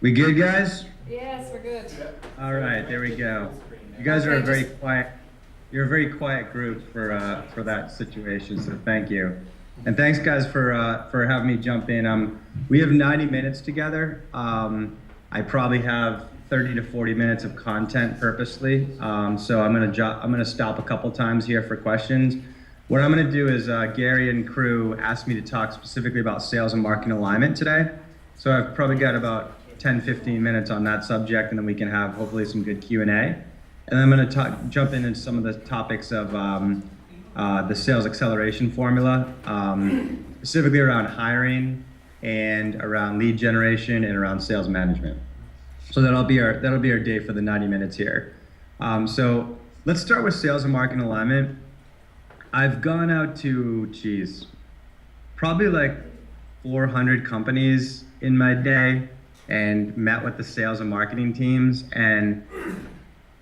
We good, guys? Yes, we're good. All right, there we go. You guys are a very quiet. You're a very quiet group for that situation. So thank you, and thanks, guys, for having me jump in. We have 90 minutes together. I probably have 30 to 40 minutes of content purposely. So I'm gonna stop a couple times here for questions. What I'm gonna do is Gary and crew asked me to talk specifically about sales and marketing alignment today. So I've probably got about 10, 15 minutes on that subject, and then we can have hopefully some good Q&A. And then I'm going to jump into some of the topics of the sales acceleration formula, specifically around hiring and around lead generation and around sales management. So that'll be our day for the 90 minutes here. So let's start with sales and marketing alignment. I've gone out to, probably like 400 companies in my day and met with the sales and marketing teams, and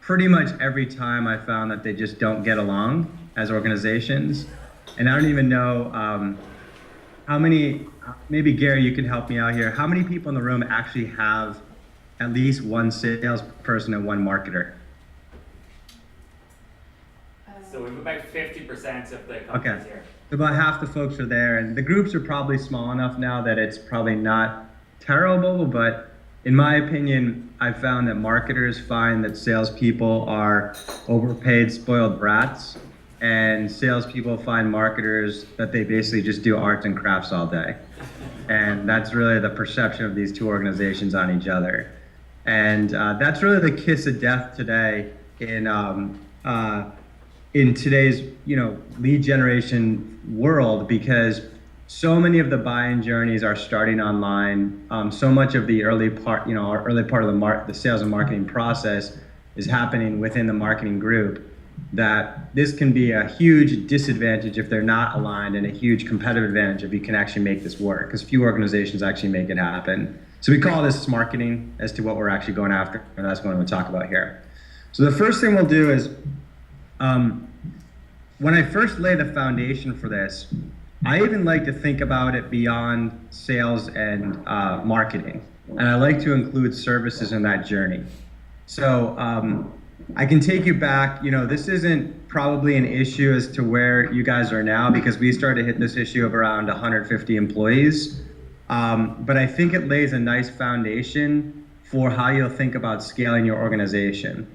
pretty much every time I found that they just don't get along as organizations. And I don't even know how many, maybe Gary, you can help me out here. How many people in the room actually have at least one salesperson and one marketer? So we have about 50% of the companies here. About half the folks are there, and the groups are probably small enough now that it's probably not terrible, but in my opinion, I found that marketers find that salespeople are overpaid, spoiled brats, and salespeople find marketers that they basically just do arts and crafts all day. And that's really the perception of these two organizations on each other. And that's really the kiss of death today in today's lead generation world, because so many of the buying journeys are starting online. So much of the early part, of the sales and marketing process is happening within the marketing group, that this can be a huge disadvantage if they're not aligned, and a huge competitive advantage if you can actually make this work, because few organizations actually make it happen. So we call this marketing as to what we're actually going after, and that's what I'm going to talk about here. So the first thing we'll do is, when I first lay the foundation for this, I even like to think about it beyond sales and marketing. And I like to include services in that journey. So I can take you back, this isn't probably an issue as to where you guys are now, because we started to hit this issue of around 150 employees. But I think it lays a nice foundation for how you'll think about scaling your organization.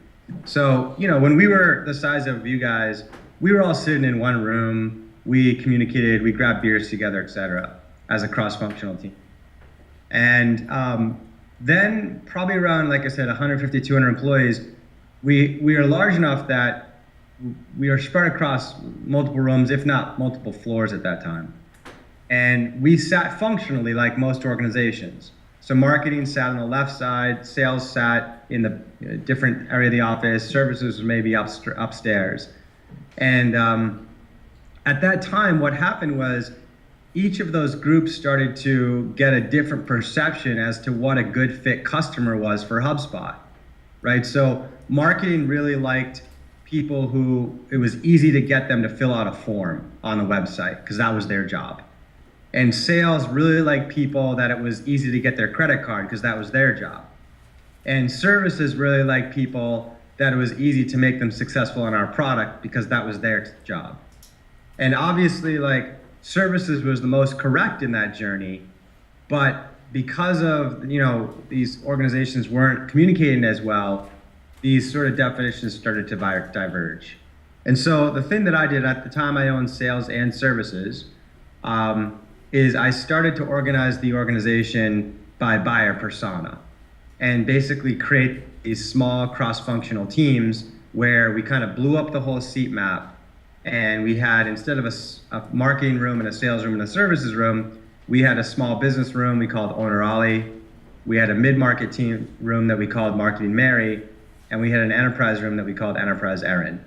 So, when we were the size of you guys, we were all sitting in one room. We communicated, we grabbed beers together, etc., as a cross-functional team. And then probably around, like I said, 150, 200 employees, we are large enough that we are spread across multiple rooms, if not multiple floors at that time. And we sat functionally like most organizations. So marketing sat on the left side, sales sat in the different area of the office, services was maybe upstairs. And at that time, what happened was each of those groups started to get a different perception as to what a good fit customer was for HubSpot, right? So marketing really liked people who it was easy to get them to fill out a form on the website, because that was their job. And sales really liked people that it was easy to get their credit card, because that was their job. And services really liked people that it was easy to make them successful in our product, because that was their job. And obviously, services was the most correct in that journey, but because of, these organizations weren't communicating as well, these sort of definitions started to diverge. And so the thing that I did at the time, I owned sales and services, is I started to organize the organization by buyer persona, and basically create these small cross-functional teams where we kind of blew up the whole seat map. And we had, instead of a marketing room and a sales room and a services room, we had a small business room we called Owner Ollie. We had a mid-market team room that we called Marketing Mary. And we had an enterprise room that we called Enterprise Erin.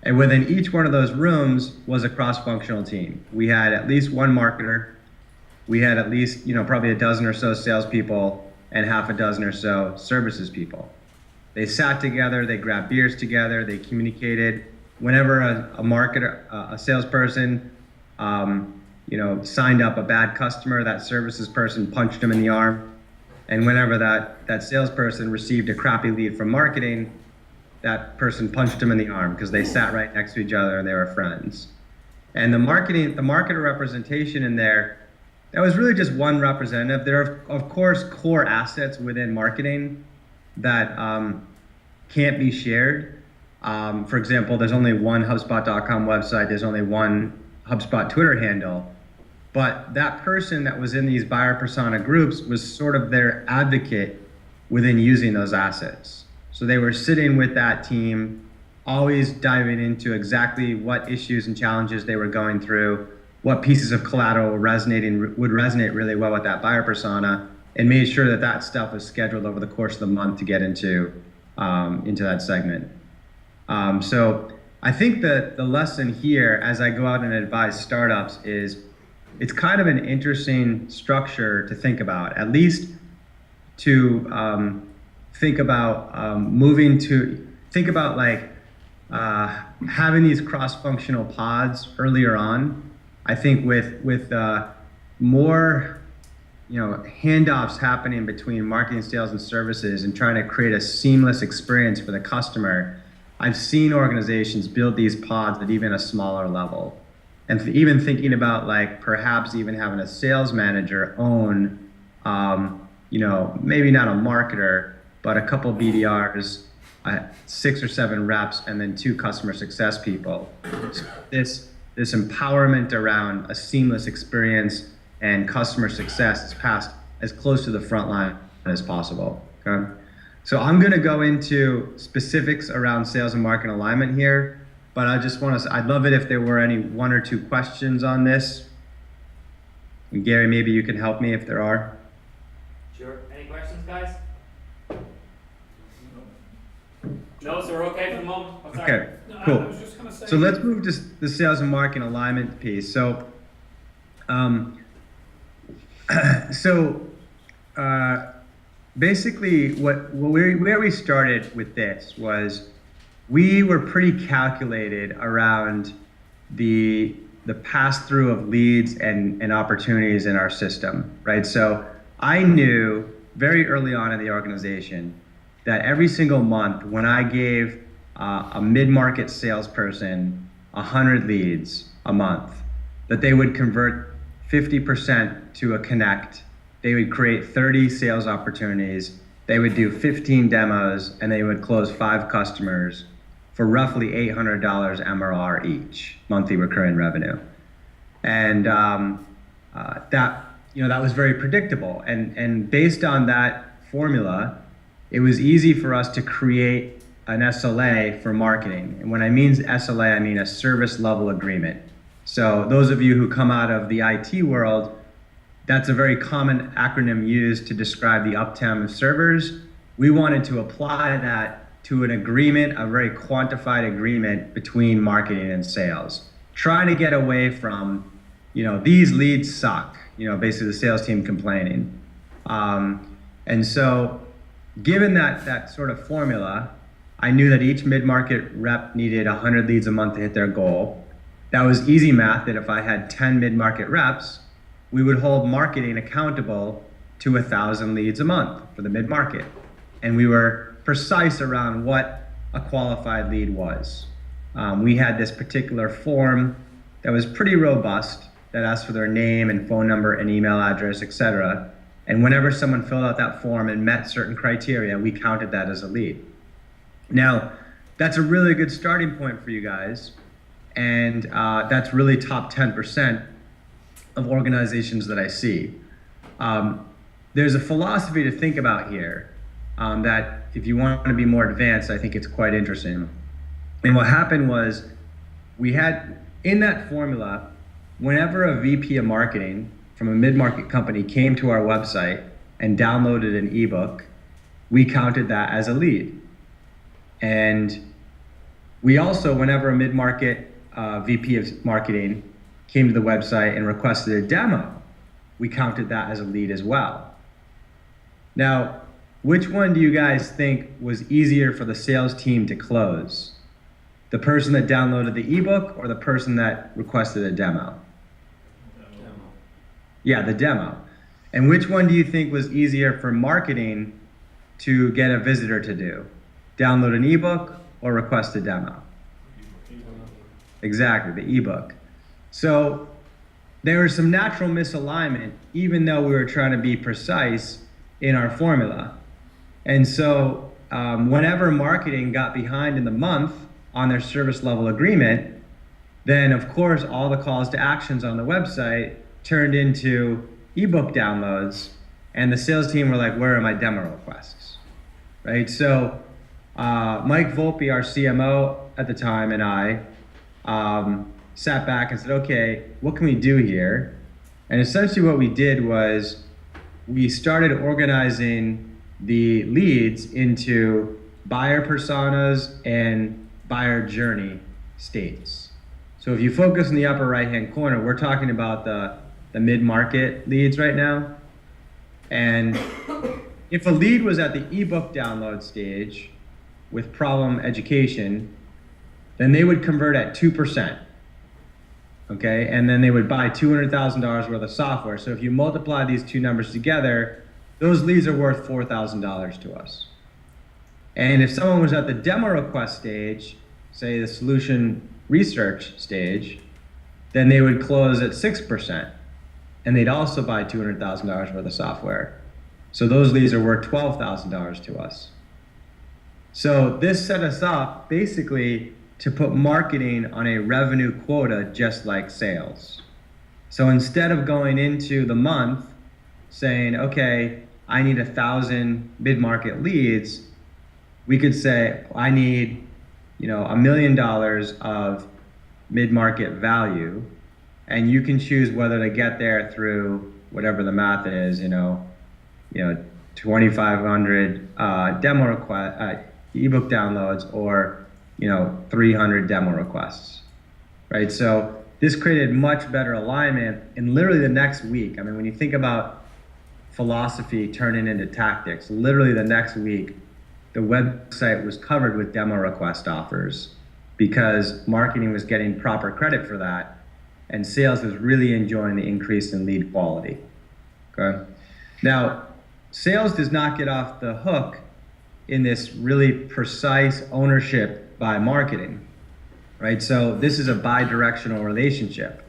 And within each one of those rooms was a cross-functional team. We had at least one marketer. We had at least, probably a dozen or so salespeople and half a dozen or so services people. They sat together, they grabbed beers together, they communicated. Whenever a marketer, a salesperson, signed up a bad customer, that services person punched him in the arm. And whenever that salesperson received a crappy lead from marketing, that person punched him in the arm because they sat right next to each other and they were friends. And the marketer representation in there, that was really just one representative. There are, of course, core assets within marketing that can't be shared. For example, there's only one HubSpot.com website. There's only one HubSpot Twitter handle. But that person that was in these buyer persona groups was sort of their advocate within using those assets. So they were sitting with that team, always diving into exactly what issues and challenges they were going through, what pieces of collateral would resonate really well with that buyer persona, and made sure that that stuff was scheduled over the course of the month to get into that segment. So I think that the lesson here, as I go out and advise startups, is it's kind of an interesting structure to think about, at least to think about having these cross-functional pods earlier on. I think with more handoffs happening between marketing, sales, and services and trying to create a seamless experience for the customer, I've seen organizations build these pods at even a smaller level. And even thinking about perhaps even having a sales manager own, maybe not a marketer, but a couple BDRs, 6 or 7 reps, and then 2 customer success people. So this empowerment around a seamless experience and customer success is passed as close to the front line as possible. Okay? So I'm going to go into specifics around sales and marketing alignment here. But I'd love it if there were any 1 or 2 questions on this. And Gary, maybe you can help me if there are. Sure. Any questions, guys? No, so we're okay for the moment? Oh, sorry. Okay, cool. I was just gonna say, so let's move to the sales and marketing alignment piece. So, basically, where we started with this was, we were pretty calculated around the pass-through of leads and opportunities in our system, right? So I knew very early on in the organization that every single month when I gave a mid-market salesperson 100 leads a month, that they would convert 50% to a connect, they would create 30 sales opportunities, they would do 15 demos, and they would close 5 customers for roughly $800 MRR each, monthly recurring revenue. And that was very predictable. And based on that formula, it was easy for us to create an SLA for marketing. And when I mean SLA, I mean a service level agreement. So those of you who come out of the IT world, that's a very common acronym used to describe the uptime of servers. We wanted to apply that to an agreement, a very quantified agreement between marketing and sales. Trying to get away from, these leads suck, basically the sales team complaining. And so given that sort of formula, I knew that each mid-market rep needed 100 leads a month to hit their goal. That was easy math, that if I had 10 mid-market reps, we would hold marketing accountable to 1,000 leads a month for the mid-market. And we were precise around what a qualified lead was. We had this particular form that was pretty robust, that asked for their name and phone number and email address, etc. And whenever someone filled out that form and met certain criteria, we counted that as a lead. Now, that's a really good starting point for you guys. And that's really top 10% of organizations that I see. There's a philosophy to think about here that if you want to be more advanced, I think it's quite interesting. And what happened was, we had in that formula, whenever a VP of marketing from a mid-market company came to our website and downloaded an ebook, we counted that as a lead. And we also, whenever a mid-market VP of marketing came to the website and requested a demo, we counted that as a lead as well. Now, which one do you guys think was easier for the sales team to close? The person that downloaded the ebook or the person that requested a demo? Yeah, the demo. And which one do you think was easier for marketing to get a visitor to do? Download an ebook or request a demo? Exactly, the ebook. So there was some natural misalignment, even though we were trying to be precise in our formula. And so whenever marketing got behind in the month on their service level agreement, then of course all the calls to actions on the website turned into ebook downloads, and the sales team were like, where are my demo requests, right? So Mike Volpe, our CMO at the time, and I sat back and said, okay, what can we do here? And essentially what we did was we started organizing the leads into buyer personas and buyer journey states. So if you focus in the upper right-hand corner, we're talking about the mid-market leads right now. And if a lead was at the ebook download stage with problem education, then they would convert at 2%. Okay, and then they would buy $200,000 worth of software. So if you multiply these two numbers together, those leads are worth $4,000 to us. And if someone was at the demo request stage, say the solution research stage, then they would close at 6%. And they'd also buy $200,000 worth of software. So those leads are worth $12,000 to us. So this set us up basically to put marketing on a revenue quota just like sales. So instead of going into the month saying, okay, I need 1,000 mid-market leads, we could say, I need, $1 million of mid-market value, and you can choose whether to get there through whatever the math is, 2,500 demo request, ebook downloads, or 300 demo requests, right? So this created much better alignment in literally the next week. I mean, when you think about philosophy turning into tactics, literally the next week, the website was covered with demo request offers because marketing was getting proper credit for that, and sales was really enjoying the increase in lead quality, okay? Now, sales does not get off the hook in this really precise ownership by marketing, right? So this is a bi-directional relationship.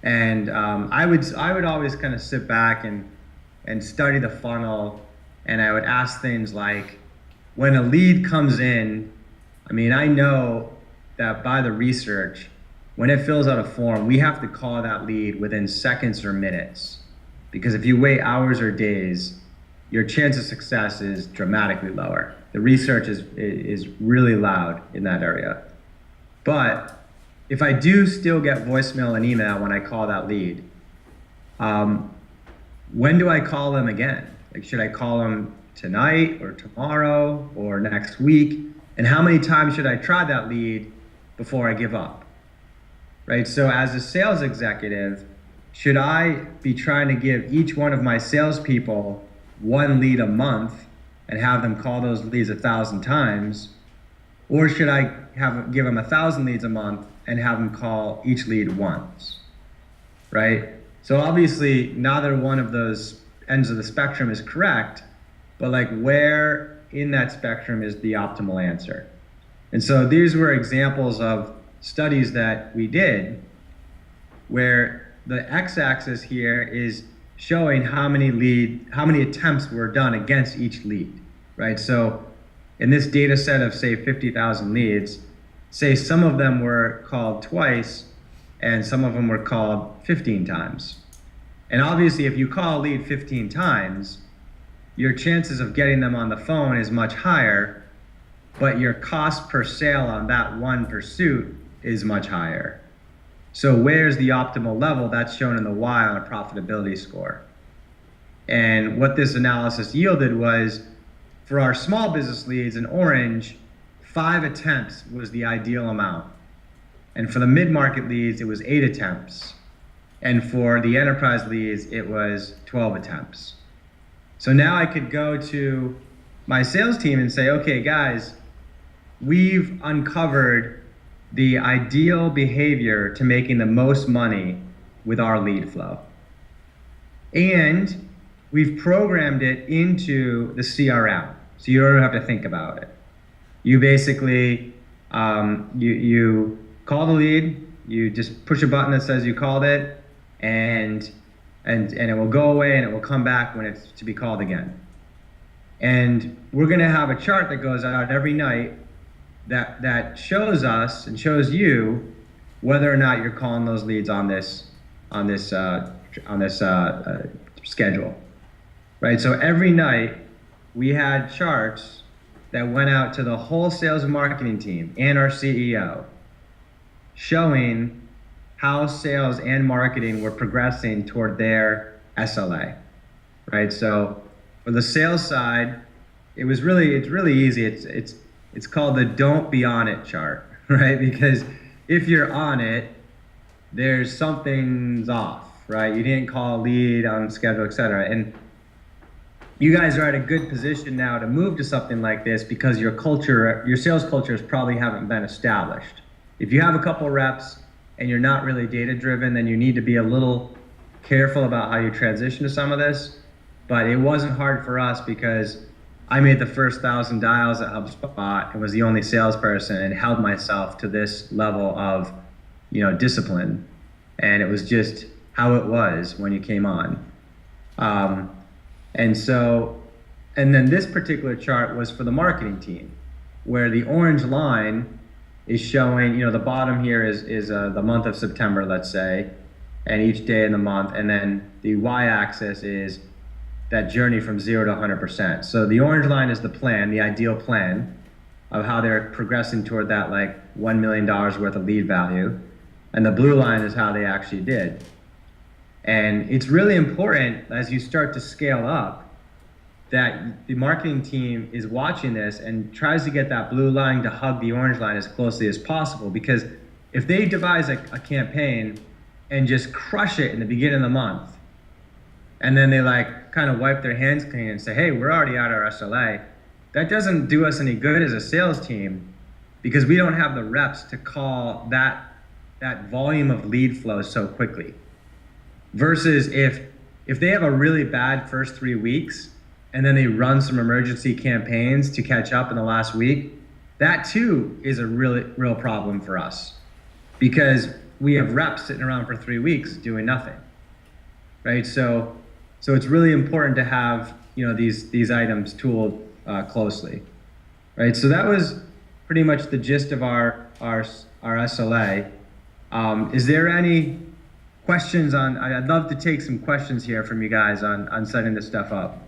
And I would always kind of sit back and study the funnel, and I would ask things like, when a lead comes in, I know that by the research, when it fills out a form, we have to call that lead within seconds or minutes. Because if you wait hours or days, your chance of success is dramatically lower. The research is really loud in that area. But if I do still get voicemail and email when I call that lead, when do I call them again? Like, should I call them tonight or tomorrow or next week? And how many times should I try that lead before I give up? Right? So as a sales executive, should I be trying to give each one of my salespeople one lead a month and have them call those leads 1,000 times? Or should I give them 1,000 leads a month and have them call each lead once, right? So obviously neither one of those ends of the spectrum is correct, but like where in that spectrum is the optimal answer? And so these were examples of studies that we did where the x-axis here is showing how many attempts were done against each lead, right? So in this data set of say 50,000 leads, say some of them were called twice and some of them were called 15 times. And obviously if you call a lead 15 times, your chances of getting them on the phone is much higher, but your cost per sale on that one pursuit is much higher. So where's the optimal level? That's shown in the Y on a profitability score. And what this analysis yielded was, for our small business leads in orange, 5 attempts was the ideal amount. And for the mid-market leads, it was 8 attempts. And for the enterprise leads, it was 12 attempts. So now I could go to my sales team and say, okay, guys, we've uncovered the ideal behavior to making the most money with our lead flow. And we've programmed it into the CRM, so you don't have to think about it. You basically you call the lead, you just push a button that says you called it, and it will go away and it will come back when it's to be called again. And we're going to have a chart that goes out every night that shows us and shows you whether or not you're calling those leads on this schedule, right? So every night we had charts that went out to the whole sales and marketing team and our CEO, showing how sales and marketing were progressing toward their SLA, right? So for the sales side, it's really easy. It's called the don't be on it chart, right? Because if you're on it, there's something's off, right? You didn't call a lead on schedule, etc. And you guys are at a good position now to move to something like this because your sales cultures probably haven't been established. If you have a couple reps and you're not really data driven, then you need to be a little careful about how you transition to some of this. But it wasn't hard for us because I made the first 1,000 dials at HubSpot and was the only salesperson and held myself to this level of, discipline. And it was just how it was when you came on. And then this particular chart was for the marketing team, where the orange line is showing, the bottom here is the month of September, let's say, and each day in the month. And then the y-axis is that journey from 0 to 100%. So the orange line is the plan, the ideal plan of how they're progressing toward that like $1 million worth of lead value. And the blue line is how they actually did. And it's really important as you start to scale up that the marketing team is watching this and tries to get that blue line to hug the orange line as closely as possible. Because if they devise a campaign and just crush it in the beginning of the month, and then they kind of wipe their hands clean and say, hey, we're already at our SLA, that doesn't do us any good as a sales team because we don't have the reps to call that volume of lead flow so quickly. Versus if they have a really bad first 3 weeks and then they run some emergency campaigns to catch up in the last week, that too is a real problem for us because we have reps sitting around for 3 weeks doing nothing, right? So it's really important to have these items tooled closely, right? So that was pretty much the gist of our SLA. Is there any questions on? I'd love to take some questions here from you guys on setting this stuff up.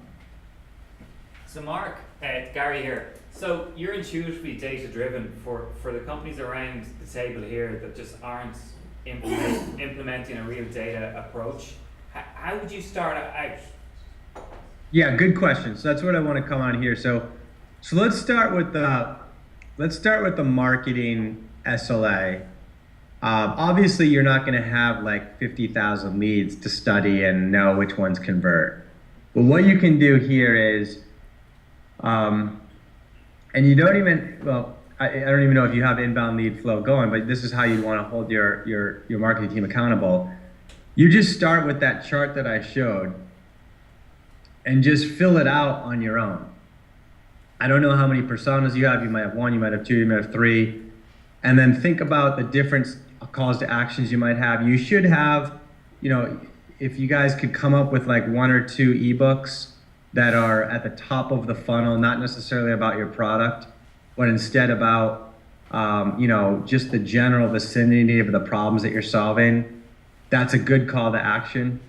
So Mark, Gary here. So you're intuitively data driven for the companies around the table here that just aren't implementing a real data approach. How would you start out? Yeah, good question. So that's what I want to come on here. So let's start with the marketing SLA. Obviously, you're not going to have like 50,000 leads to study and know which ones convert. But what you can do here is, and you don't even, I don't even know if you have inbound lead flow going, but this is how you want to hold your marketing team accountable. You just start with that chart that I showed and just fill it out on your own. I don't know how many personas you have. You might have one, you might have two, you might have three. And then think about the different calls to actions you might have. You should have, if you guys could come up with like 1 or 2 ebooks that are at the top of the funnel, not necessarily about your product, but instead about, just the general vicinity of the problems that you're solving. That's a good call to action.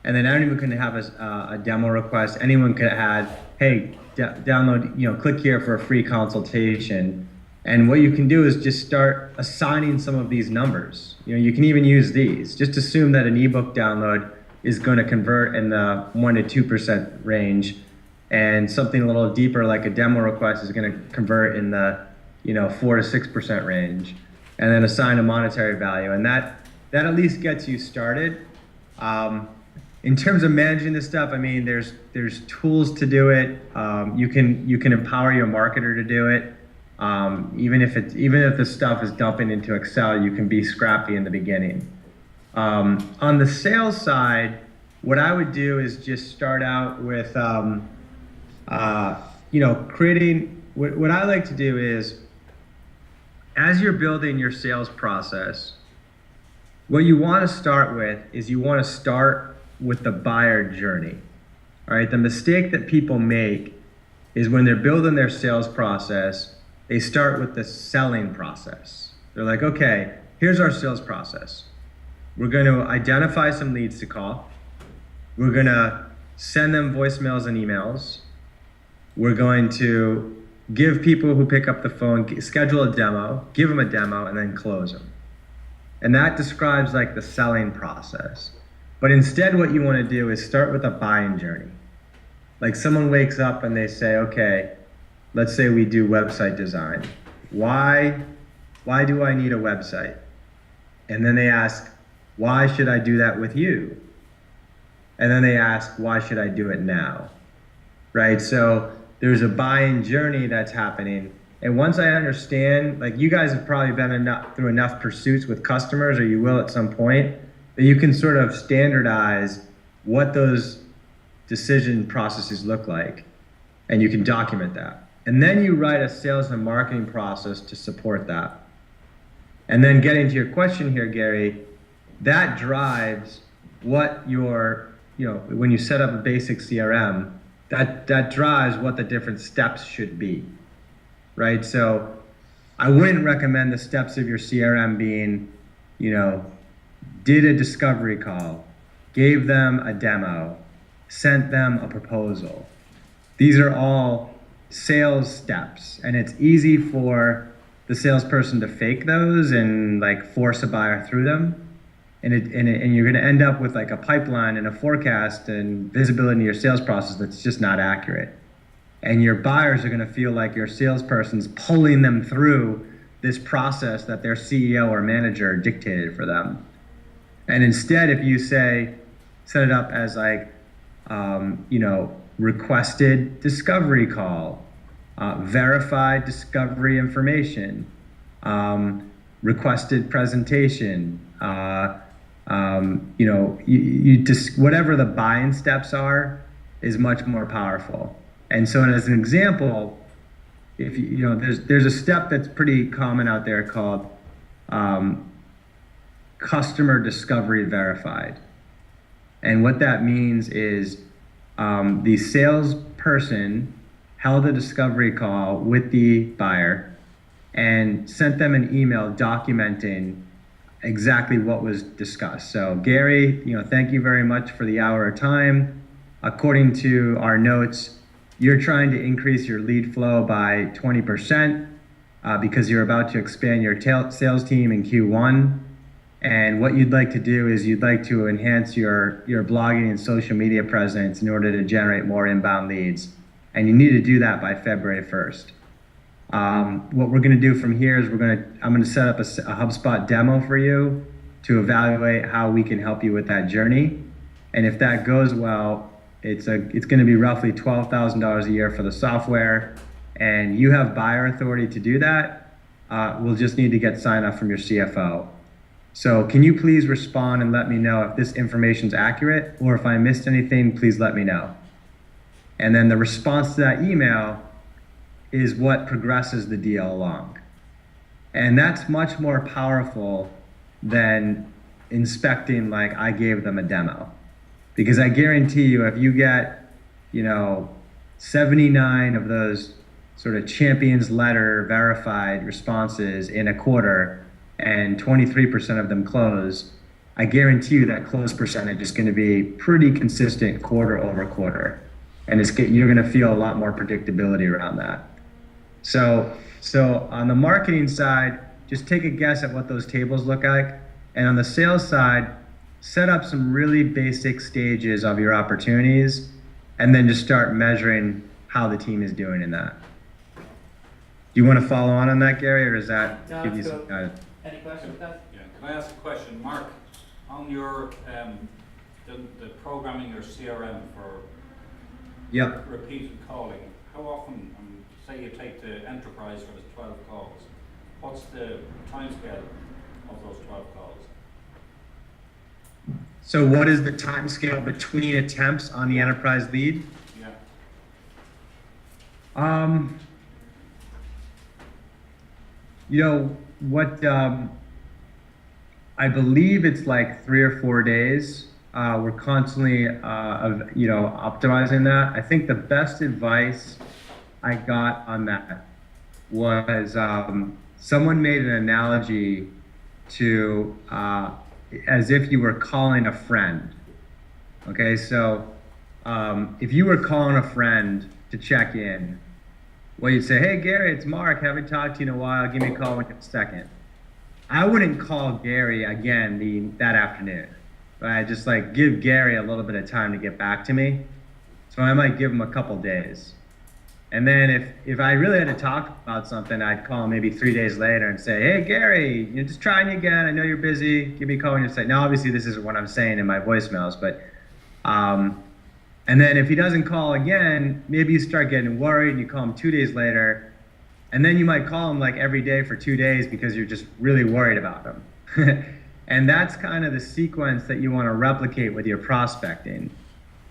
And then anyone can have a demo request. Anyone could add, hey, download, click here for a free consultation. And what you can do is just start assigning some of these numbers. You can even use these. Just assume that an ebook download is going to convert in the 1 to 2% range, and something a little deeper like a demo request is going to convert in the 4 to 6% range, and then assign a monetary value. And that at least gets you started. In terms of managing this stuff, I mean, there's tools to do it. You can empower your marketer to do it. Even if the stuff is dumping into Excel, you can be scrappy in the beginning. On the sales side, what I would do is just start out with, creating, what I like to do is, as you're building your sales process, what you want to start with is you want to start with the buyer journey. All right, the mistake that people make is when they're building their sales process, they start with the selling process. They're like, okay, here's our sales process. We're going to identify some leads to call. We're going to send them voicemails and emails. We're going to give people who pick up the phone, schedule a demo, give them a demo, and then close them. And that describes like the selling process. But instead what you want to do is start with a buying journey. Like someone wakes up and they say, okay, let's say we do website design. Why do I need a website? And then they ask, why should I do that with you? And then they ask, why should I do it now? Right? So there's a buying journey that's happening. And once I understand, like you guys have probably been through enough pursuits with customers, or you will at some point, that you can sort of standardize what those decision processes look like. And you can document that. And then you write a sales and marketing process to support that. And then getting to your question here, Gary, that drives what your, when you set up a basic CRM, that drives what the different steps should be, right? So I wouldn't recommend the steps of your CRM being, did a discovery call, gave them a demo, sent them a proposal. These are all sales steps, and it's easy for the salesperson to fake those and like force a buyer through them. And you're going to end up with like a pipeline and a forecast and visibility in your sales process that's just not accurate. And your buyers are going to feel like your salesperson's pulling them through this process that their CEO or manager dictated for them. And instead, if you set it up as like, requested discovery call, verified discovery information, requested presentation, whatever the buying steps are is much more powerful. And so as an example, if there's a step that's pretty common out there called customer discovery verified. And what that means is the salesperson held a discovery call with the buyer and sent them an email documenting exactly what was discussed. So Gary, thank you very much for the hour of time. According to our notes, you're trying to increase your lead flow by 20% because you're about to expand your sales team in Q1. And what you'd like to do is you'd like to enhance your blogging and social media presence in order to generate more inbound leads. And you need to do that by February 1st. What we're going to do from here is I'm going to set up a HubSpot demo for you to evaluate how we can help you with that journey. And if that goes well, it's going to be roughly $12,000 a year for the software, and you have buyer authority to do that. We'll just need to get sign off from your CFO. So can you please respond and let me know if this information is accurate, or if I missed anything, please let me know. And then the response to that email is what progresses the deal along. And that's much more powerful than inspecting like I gave them a demo. Because I guarantee you, if you get, 79 of those sort of champions letter verified responses in a quarter and 23% of them close, I guarantee you that close percentage is going to be pretty consistent quarter over quarter. And you're going to feel a lot more predictability around that. So on the marketing side, just take a guess at what those tables look like. And on the sales side, set up some really basic stages of your opportunities, and then just start measuring how the team is doing in that. Do you want to follow on that, Gary, or does that give you some guidance? Any questions with that? Yeah, can I ask a question? Mark, on your, the programming your CRM for repeated calling, how often, say you take the enterprise for the 12 calls, what's the timescale of those 12 calls? So what is the time scale between attempts on the enterprise lead? Yeah. You know what? I believe it's like 3 or 4 days. We're constantly, optimizing that. I think the best advice I got on that was someone made an analogy to as if you were calling a friend. Okay, so if you were calling a friend to check in, well, you'd say, "Hey, Gary, it's Mark. Haven't talked to you in a while. Give me a call in a second." I wouldn't call Gary again that afternoon. Right? Just like give Gary a little bit of time to get back to me. So I might give him a couple days. And then if I really had to talk about something, I'd call him maybe 3 days later and say, "Hey, Gary, just trying you again. I know you're busy. Give me a call when you're saying." Now, obviously, this isn't what I'm saying in my voicemails, but and then if he doesn't call again, maybe you start getting worried and you call him 2 days later. And then you might call him like every day for 2 days because you're just really worried about him. And that's kind of the sequence that you want to replicate with your prospecting.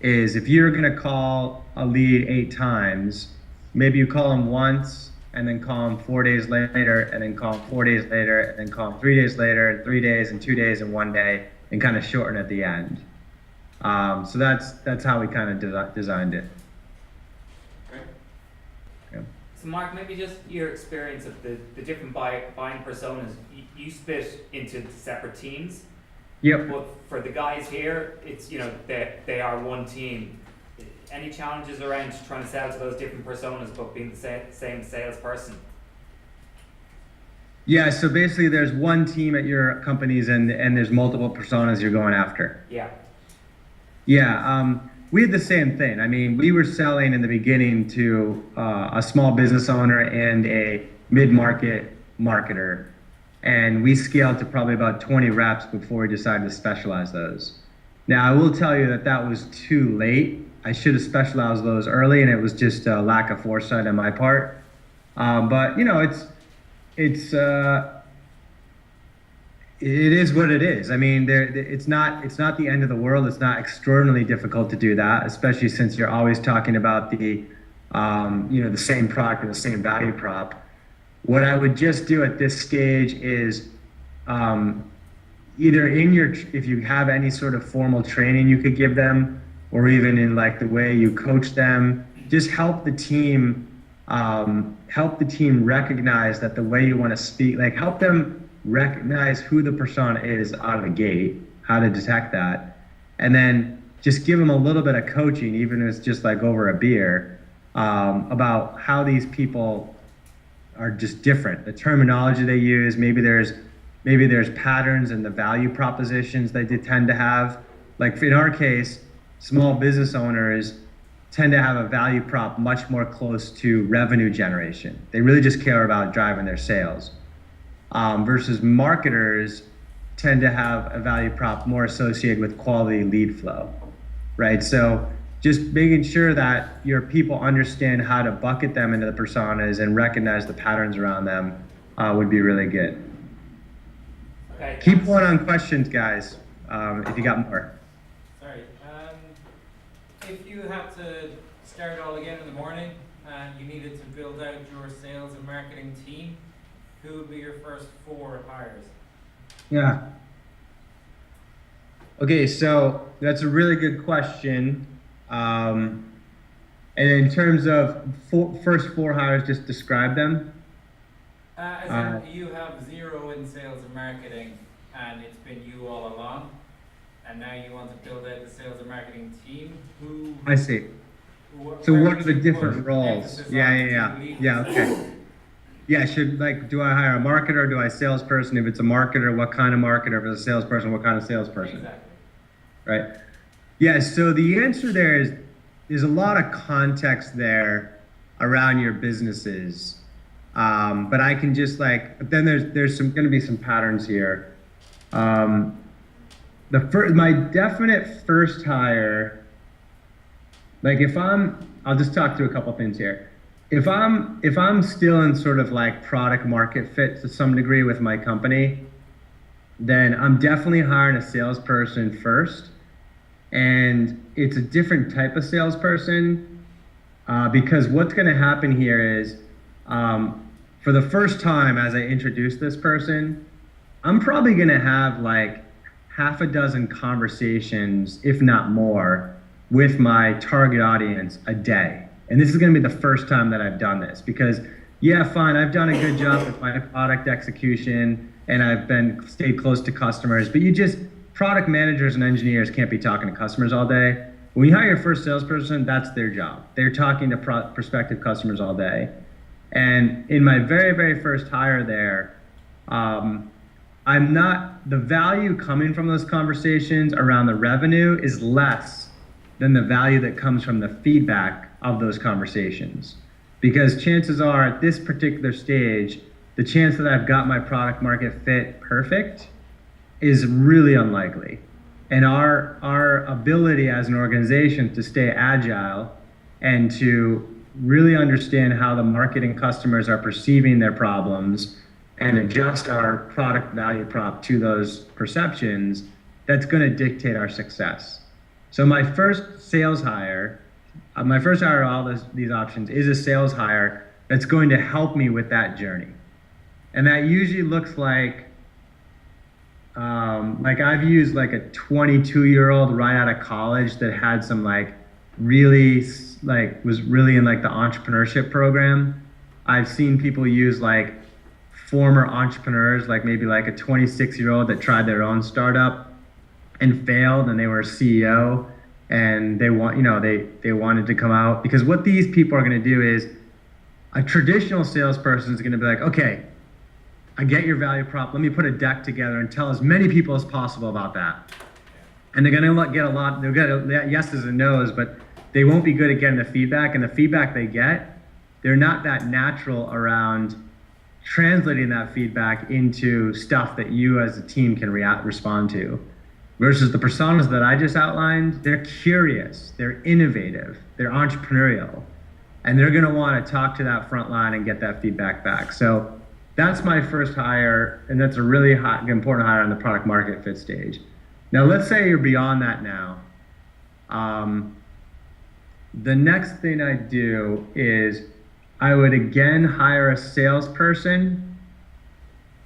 Is if you're going to call a lead 8 times, maybe you call him once and then call him 4 days later and then call him 4 days later and then call him 3 days later and 3 days and 2 days and 1 day and kind of shorten at the end. So that's how we kind of designed it. Okay. Yeah. So Mark, maybe just your experience of the different buying personas. You split into separate teams. Yep. But for the guys here, it's they are one team. Any challenges around trying to sell to those different personas but being the same salesperson? Yeah, so basically there's one team at your companies and there's multiple personas you're going after. Yeah. Yeah, we had the same thing. I mean, we were selling in the beginning to a small business owner and a mid-market marketer. And we scaled to probably about 20 reps before we decided to specialize those. Now, I will tell you that was too late. I should have specialized those early, and it was just a lack of foresight on my part. But it is what it is. I mean, it's not the end of the world. It's not extraordinarily difficult to do that, especially since you're always talking about the same product and the same value prop. What I would just do at this stage is either if you have any sort of formal training you could give them, or even in like the way you coach them, just help the team recognize that the way you want to speak, like help them recognize who the persona is out of the gate, how to detect that, and then just give them a little bit of coaching, even if it's just like over a beer, about how these people are just different. The terminology they use, maybe there's patterns in the value propositions they tend to have. Like in our case, small business owners tend to have a value prop much more close to revenue generation. They really just care about driving their sales. Versus marketers tend to have a value prop more associated with quality lead flow, right? So just making sure that your people understand how to bucket them into the personas and recognize the patterns around them would be really good. Okay. Keep going on questions, guys, if you got more. Sorry. If you had to start all again in the morning and you needed to build out your sales and marketing team, who would be your first 4 hires? Yeah. Okay, so that's a really good question. And in terms of first 4 hires, just describe them. As in you have 0 in sales and marketing, and it's been you all along, and now you want to build out the sales and marketing team. I see. So what are the different roles? Yeah. Okay. Yeah, do I hire a marketer? Do I salesperson? If it's a marketer, what kind of marketer? If it's a salesperson, what kind of salesperson? Exactly. Right. Yeah, so the answer there is there's a lot of context there around your businesses. But I can just but then there's going to be some patterns here. My definite first hire, I'll just talk through a couple things here. If I'm still in sort of like product market fit to some degree with my company, then I'm definitely hiring a salesperson first. And it's a different type of salesperson because what's going to happen here is for the first time as I introduce this person, I'm probably going to have like half a dozen conversations, if not more, with my target audience a day. And this is going to be the first time that I've done this because, yeah, fine, I've done a good job with my product execution and I've stayed close to customers, but product managers and engineers can't be talking to customers all day. When you hire your first salesperson, that's their job. They're talking to prospective customers all day. And in my very, very first hire there, the value coming from those conversations around the revenue is less than the value that comes from the feedback of those conversations. Because chances are at this particular stage, the chance that I've got my product market fit perfect is really unlikely. And our ability as an organization to stay agile and to really understand how the market and customers are perceiving their problems and adjust our product value prop to those perceptions, that's going to dictate our success. So my first hire of all these options is a sales hire that's going to help me with that journey. And that usually looks like I've used like a 22-year-old right out of college that had some was really in like the entrepreneurship program. I've seen people use like former entrepreneurs, like maybe like a 26-year-old that tried their own startup and failed and they were a CEO and they wanted to come out, because what these people are going to do is a traditional salesperson is going to be like, okay, I get your value prop. Let me put a deck together and tell as many people as possible about that. And they're going to get they'll get yeses and nos, but they won't be good at getting the feedback. And the feedback they get, they're not that natural around translating that feedback into stuff that you as a team can respond to. Versus the personas that I just outlined, they're curious, they're innovative, they're entrepreneurial, and they're going to want to talk to that front line and get that feedback back. So that's my first hire, and that's a really important hire on the product market fit stage. Now, let's say you're beyond that now. The next thing I do is I would again hire a salesperson.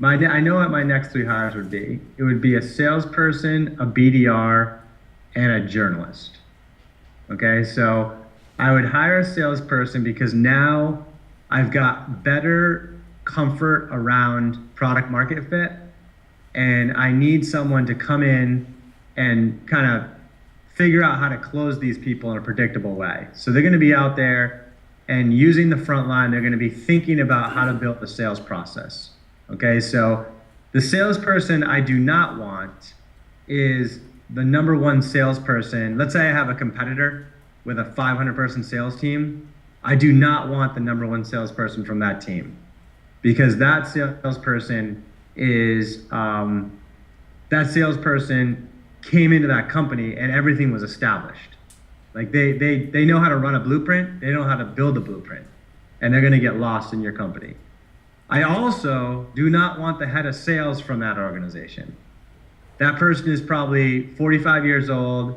I know what my next three hires would be. It would be a salesperson, a BDR, and a journalist. Okay, so I would hire a salesperson because now I've got better comfort around product market fit, and I need someone to come in and kind of figure out how to close these people in a predictable way. So they're going to be out there and using the front line, they're going to be thinking about how to build the sales process. Okay, so the salesperson I do not want is the number one salesperson. Let's say I have a competitor with a 500-person sales team. I do not want the number one salesperson from that team, because that salesperson came into that company and everything was established. Like they know how to run a blueprint, they know how to build a blueprint, and they're going to get lost in your company. I also do not want the head of sales from that organization. That person is probably 45 years old.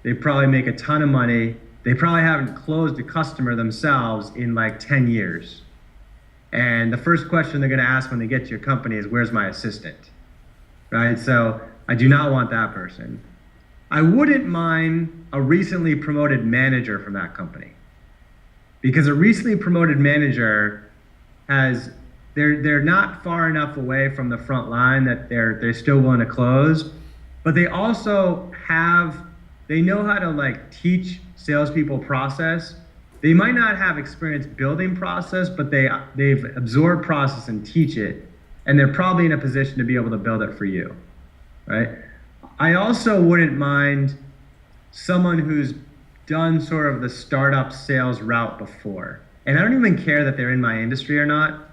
They probably make a ton of money. They probably haven't closed a customer themselves in like 10 years. And the first question they're going to ask when they get to your company is, where's my assistant? Right? So I do not want that person. I wouldn't mind a recently promoted manager from that company, because a recently promoted manager they're not far enough away from the front line that they're still willing to close, but they also they know how to like teach salespeople process. They might not have experience building process, but they've absorbed process and teach it, and they're probably in a position to be able to build it for you, right? I also wouldn't mind someone who's done sort of the startup sales route before. And I don't even care that they're in my industry or not.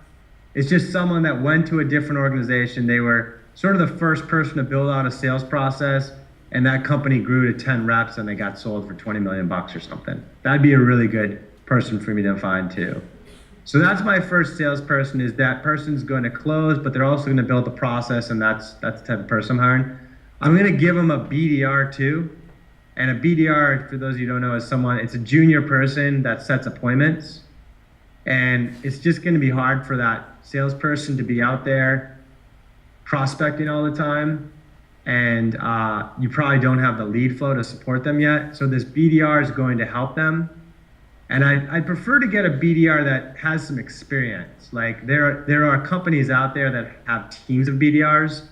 It's just someone that went to a different organization. They were sort of the first person to build out a sales process, and that company grew to 10 reps and they got sold for $20 million or something. That'd be a really good person for me to find too. So that's my first salesperson, is that person's going to close, but they're also going to build the process, and that's the type of person I'm hiring. I'm going to give them a BDR too. And a BDR, for those of you who don't know, is it's a junior person that sets appointments. And it's just going to be hard for that salesperson to be out there prospecting all the time. And you probably don't have the lead flow to support them yet. So this BDR is going to help them. And I'd prefer to get a BDR that has some experience. Like there are companies out there that have teams of BDRs,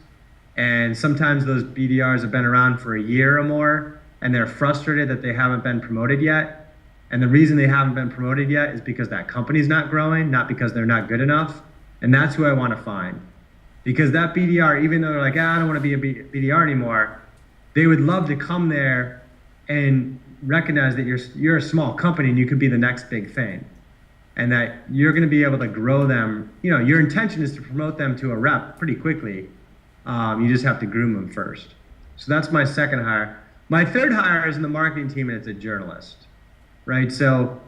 and sometimes those BDRs have been around for a year or more, and they're frustrated that they haven't been promoted yet. And the reason they haven't been promoted yet is because that company's not growing, not because they're not good enough. And that's who I want to find. Because that BDR, even though they're like, I don't want to be a BDR anymore, they would love to come there and recognize that you're a small company and you could be the next big thing, and that you're going to be able to grow them. Your intention is to promote them to a rep pretty quickly. You just have to groom them first. So that's my second hire. My third hire is in the marketing team, and it's a journalist, right? So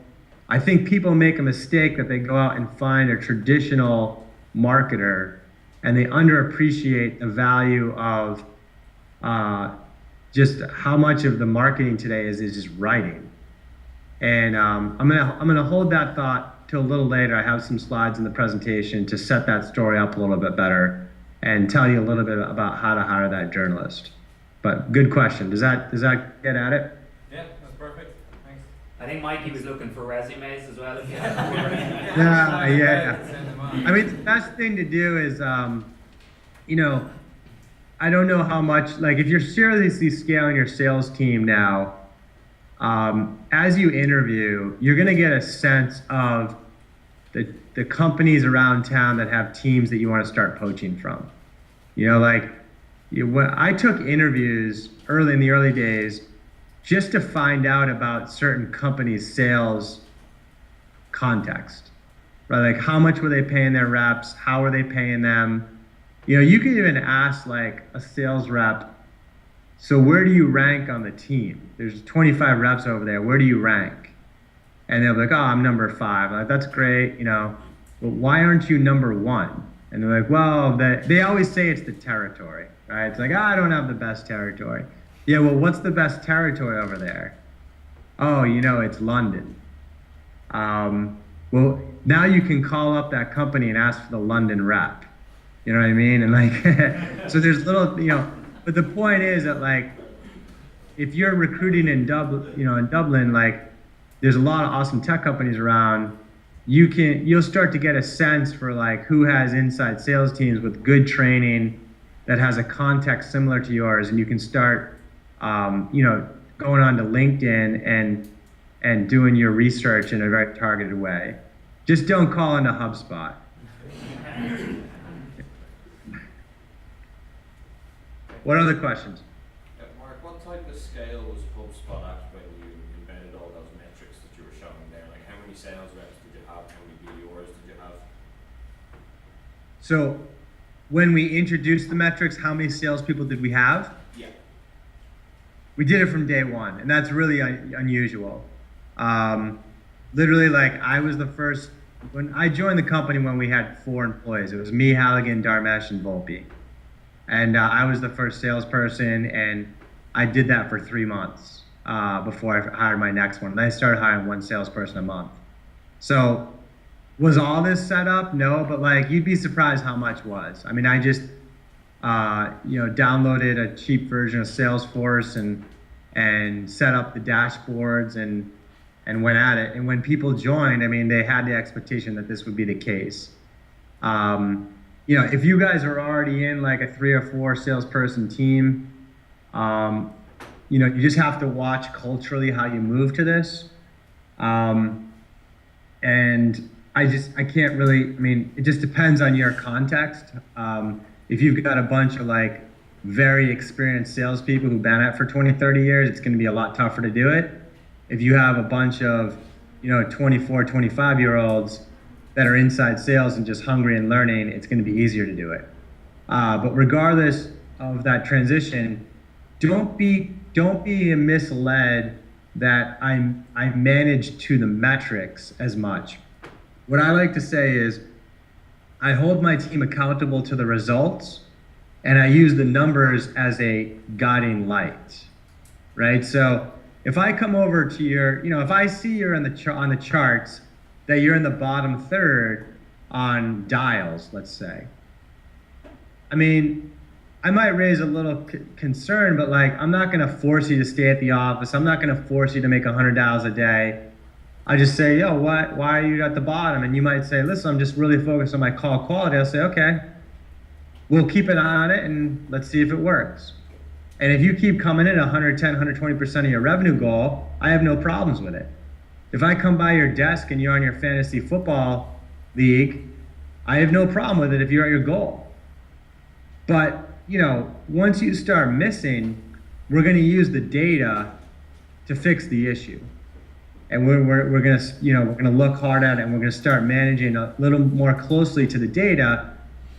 I think people make a mistake that they go out and find a traditional marketer, and they underappreciate the value of just how much of the marketing today is just writing. And I'm gonna hold that thought till a little later. I have some slides in the presentation to set that story up a little bit better and tell you a little bit about how to hire that journalist. But good question. Does that get at it? Yeah, that's perfect. Thanks. I think Mikey was looking for resumes as well. If you Yeah. I mean, the best thing to do is, I don't know how much, like if you're seriously scaling your sales team now, as you interview, you're going to get a sense of the companies around town that have teams that you want to start poaching from. When I took interviews in the early days just to find out about certain companies' sales context, right? Like how much were they paying their reps? How are they paying them? You could even ask like a sales rep, so where do you rank on the team? There's 25 reps over there. Where do you rank? And they'll be like, I'm number 5. I'm like, that's great, but why aren't you number 1? And they're like, well, they always say it's the territory, right? It's like, I don't have the best territory. Yeah, well, what's the best territory over there? Oh, it's London. Well, now you can call up that company and ask for the London rep. You know what I mean? And like, so there's little, but the point is that like, if you're recruiting in Dublin, like there's a lot of awesome tech companies around. You'll start to get a sense for like who has inside sales teams with good training that has a context similar to yours, and you can start, going on to LinkedIn and doing your research in a very targeted way. Just don't call into HubSpot. What other questions? Mark, what type of scale was HubSpot at when you embedded all those metrics that you were showing there? Like how many sales reps did you have? How many BDRs did you have? So when we introduced the metrics, how many salespeople did we have? Yeah. We did it from day one, and that's really unusual. Literally, like I was the first, when I joined the company when we had 4 employees. It was me, Halligan, Dharmesh, and Volpe. And I was the first salesperson, and I did that for 3 months before I hired my next one. Then I started hiring 1 salesperson a month. So was all this set up? No, but like you'd be surprised how much was. I mean, I just downloaded a cheap version of Salesforce and set up the dashboards and went at it. And when people joined, I mean, they had the expectation that this would be the case. If you guys are already in like a 3 or 4 salesperson team, you just have to watch culturally how you move to this. And I can't really, I mean, it just depends on your context. If you've got a bunch of like very experienced salespeople who've been at it for 20, 30 years, it's going to be a lot tougher to do it. If you have a bunch of, 24, 25-year-olds that are inside sales and just hungry and learning, it's going to be easier to do it. But regardless of that transition, don't be misled that I manage to the metrics as much. what I like to say is I hold my team accountable to the results, and I use the numbers as a guiding light, right? So if I come over to your, if I see you're on the charts that you're in the bottom third on dials, let's say, I mean, I might raise a little concern, but like, I'm not going to force you to stay at the office. I'm not going to force you to make 100 dials a day. I just say, yo, why are you at the bottom? And you might say, listen, I'm just really focused on my call quality. I'll say, okay, we'll keep an eye on it and let's see if it works. And if you keep coming in at 110, 120% of your revenue goal, I have no problems with it. If I come by your desk and you're on your fantasy football league, I have no problem with it if you're at your goal. But, once you start missing, we're going to use the data to fix the issue. And we're going to look hard at it, and we're going to start managing a little more closely to the data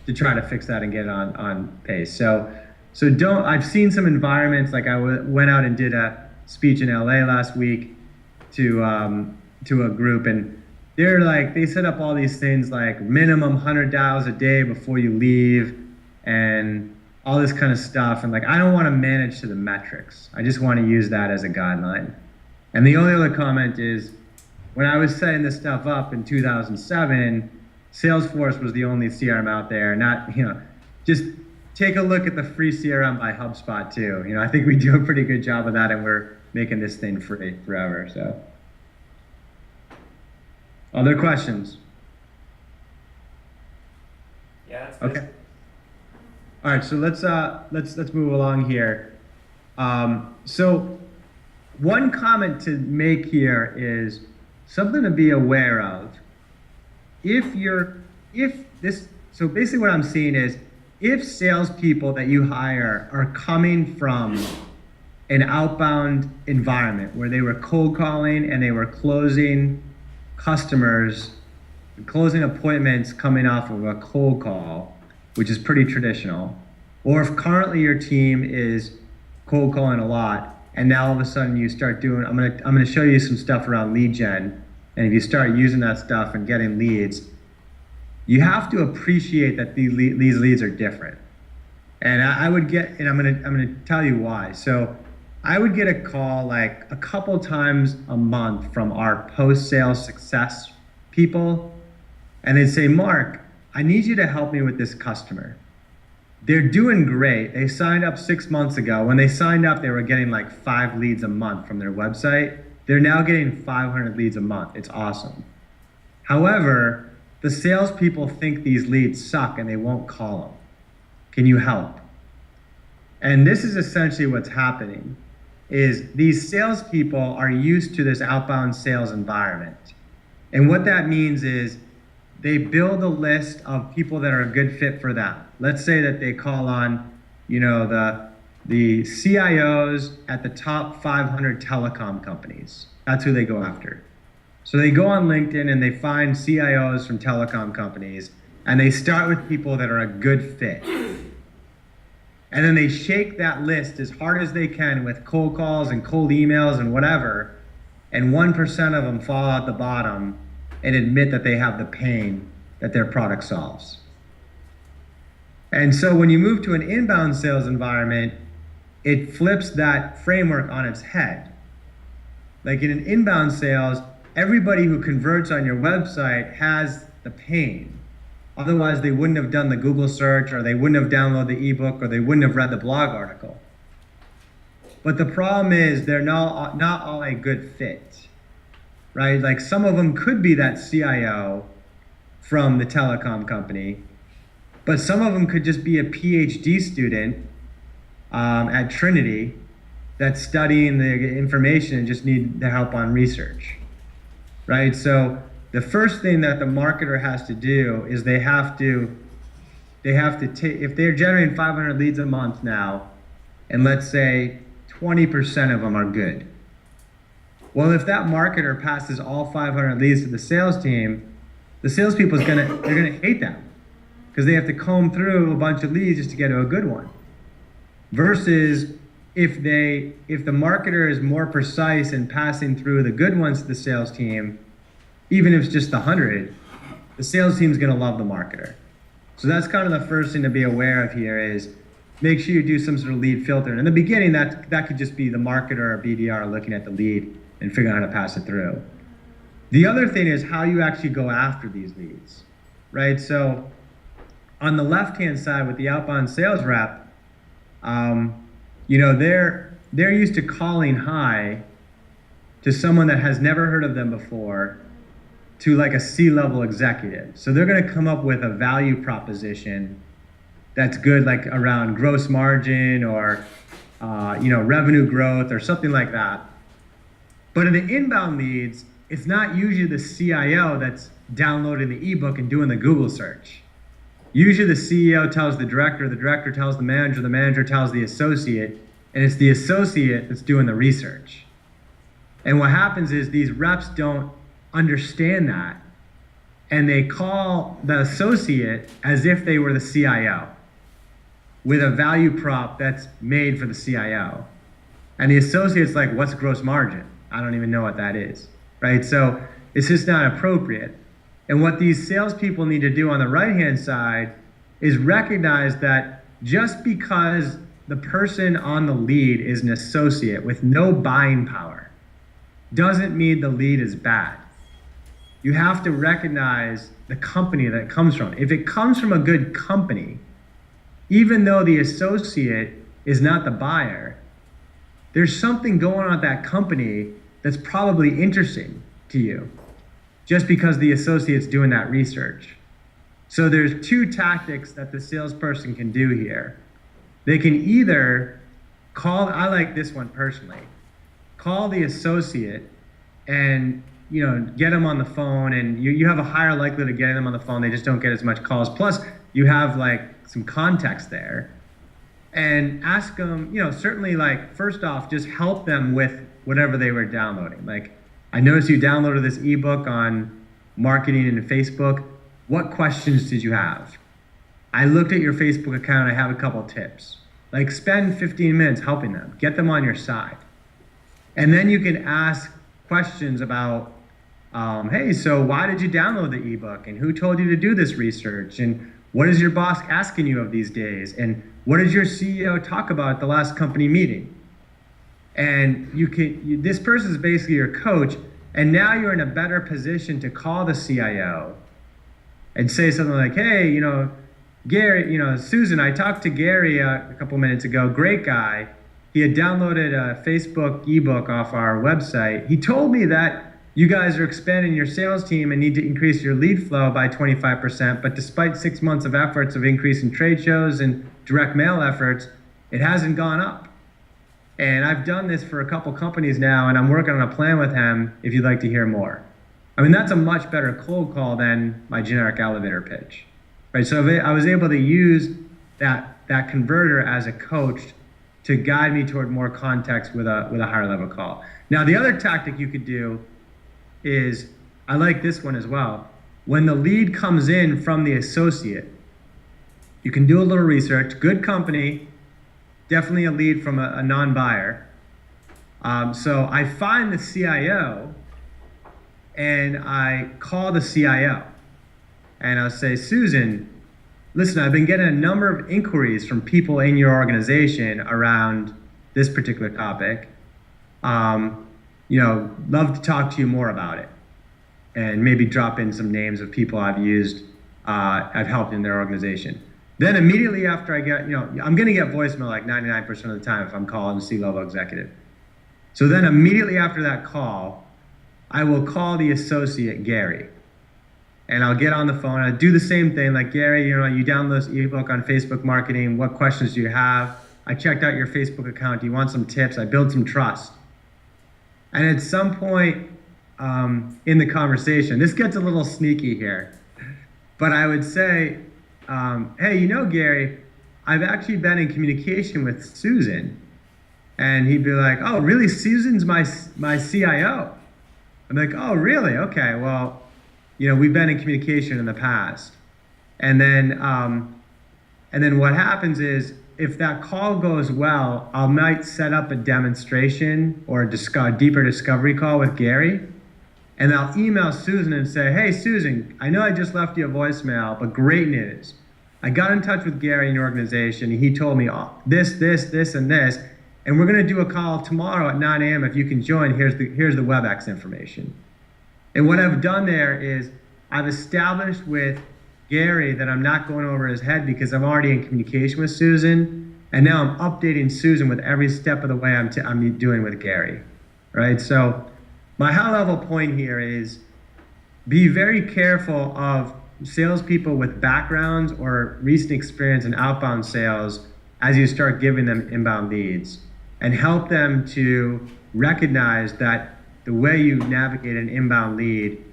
to try to fix that and get it on pace. So I've seen some environments, like I went out and did a speech in LA last week to a group, and they set up all these things like minimum 100 dials a day before you leave and all this kind of stuff. And like, I don't want to manage to the metrics. I just want to use that as a guideline. And the only other comment is, when I was setting this stuff up in 2007, Salesforce was the only CRM out there. Just take a look at the free CRM by HubSpot too. I think we do a pretty good job of that, and we're making this thing free forever. So, other questions? Yeah, that's good. Okay. All right, so let's move along here. So one comment to make here is something to be aware of. So basically what I'm seeing is, if salespeople that you hire are coming from an outbound environment where they were cold calling and they were closing customers, closing appointments coming off of a cold call, which is pretty traditional, or if currently your team is cold calling a lot, and now all of a sudden you start doing, I'm gonna show you some stuff around lead gen, and if you start using that stuff and getting leads, you have to appreciate that these leads are different. And I'm gonna tell you why. So I would get a call like a couple times a month from our post-sales success people, and they'd say, Mark, I need you to help me with this customer. They're doing great. They signed up 6 months ago. When they signed up, they were getting like 5 leads a month from their website. They're now getting 500 leads a month. It's awesome. However, the salespeople think these leads suck and they won't call them. Can you help? And this is essentially what's happening, is these salespeople are used to this outbound sales environment. And what that means is they build a list of people that are a good fit for them. Let's say that they call on, the CIOs at the top 500 telecom companies. That's who they go after. So they go on LinkedIn and they find CIOs from telecom companies, and they start with people that are a good fit. And then they shake that list as hard as they can with cold calls and cold emails and whatever, and 1% of them fall out the bottom and admit that they have the pain that their product solves. And so when you move to an inbound sales environment, it flips that framework on its head. Like in an inbound sales, everybody who converts on your website has the pain. Otherwise, they wouldn't have done the Google search, or they wouldn't have downloaded the ebook, or they wouldn't have read the blog article. But the problem is they're not all a good fit, right? Like some of them could be that CIO from the telecom company, but some of them could just be a PhD student at Trinity that's studying the information and just need the help on research, right? So the first thing that the marketer has to do is they have to take, if they're generating 500 leads a month now, and let's say 20% of them are good. Well, if that marketer passes all 500 leads to the sales team, the salespeople they're gonna hate them, because they have to comb through a bunch of leads just to get to a good one. Versus if the marketer is more precise in passing through the good ones to the sales team, even if it's just 100, the sales team's going to love the marketer. So that's kind of the first thing to be aware of here is make sure you do some sort of lead filter. And in the beginning, that could just be the marketer or BDR looking at the lead and figuring out how to pass it through. The other thing is how you actually go after these leads, right? So on the left-hand side with the outbound sales rep, you know, they're used to calling high to someone that has never heard of them before, to like a C-level executive. So they're gonna come up with a value proposition that's good, like around gross margin or you know, revenue growth or something like that. But in the inbound leads, it's not usually the CIO that's downloading the ebook and doing the Google search. Usually the CEO tells the director tells the manager tells the associate, and it's the associate that's doing the research. And what happens is these reps don't understand that, and they call the associate as if they were the CIO with a value prop that's made for the CIO. And the associate's like, what's gross margin? I don't even know what that is, right? So it's just not appropriate. And what these salespeople need to do on the right-hand side is recognize that just because the person on the lead is an associate with no buying power doesn't mean the lead is bad. You have to recognize the company that it comes from. If it comes from a good company, even though the associate is not the buyer, there's something going on at that company that's probably interesting to you, just because the associate's doing that research. So there's two tactics that the salesperson can do here. They can either call, I like this one personally, call the associate and, you know, get them on the phone, and you have a higher likelihood of getting them on the phone. They just don't get as much calls. Plus you have like some context there, and ask them, you know, certainly like first off, just help them with whatever they were downloading. Like, I noticed you downloaded this ebook on marketing and Facebook. What questions did you have? I looked at your Facebook account. I have a couple tips. Like, spend 15 minutes helping them. Get them on your side. And then you can ask questions about, hey, so why did you download the ebook? And who told you to do this research? And what is your boss asking you of these days? And what did your CEO talk about at the last company meeting? And this person is basically your coach, and now you're in a better position to call the CIO and say something like, hey, you know, Gary, you know, Susan, I talked to Gary a couple minutes ago, great guy. He had downloaded a Facebook ebook off our website. He told me that you guys are expanding your sales team and need to increase your lead flow by 25%, but despite 6 months of efforts of increasing trade shows and direct mail efforts, it hasn't gone up. And I've done this for a couple companies now, and I'm working on a plan with him if you'd like to hear more. I mean, that's a much better cold call than my generic elevator pitch, right? So I was able to use that converter as a coach to guide me toward more context with a higher level call. Now, the other tactic you could do is, I like this one as well. When the lead comes in from the associate, you can do a little research. Good company, definitely a lead from a non-buyer. So I find the CIO and I call the CIO and I'll say, Susan, listen, I've been getting a number of inquiries from people in your organization around this particular topic. You know, love to talk to you more about it, and maybe drop in some names of people I've used, I've helped in their organization. Then immediately after I get, you know, I'm going to get voicemail like 99% of the time if I'm calling a C-level executive. So then immediately after that call, I will call the associate, Gary, and I'll get on the phone. I'll do the same thing, like, Gary, you know, you download this ebook on Facebook marketing. What questions do you have? I checked out your Facebook account. Do you want some tips? I build some trust. And at some point in the conversation, this gets a little sneaky here, but I would say, hey, you know, Gary, I've actually been in communication with Susan. And he'd be like, oh, really? Susan's my CIO. I'm like, oh, really? Okay, well, you know, we've been in communication in the past. And then what happens is, if that call goes well, I might set up a demonstration or a deeper discovery call with Gary. And I'll email Susan and say, hey, Susan, I know I just left you a voicemail, but great news. I got in touch with Gary in your organization. He told me this, and this, and we're going to do a call tomorrow at 9 a.m. If you can join, here's the WebEx information. And what I've done there is I've established with Gary that I'm not going over his head because I'm already in communication with Susan, and now I'm updating Susan with every step of the way I'm doing with Gary, right? So my high-level point here is be very careful of salespeople with backgrounds or recent experience in outbound sales as you start giving them inbound leads, and help them to recognize that the way you navigate an inbound lead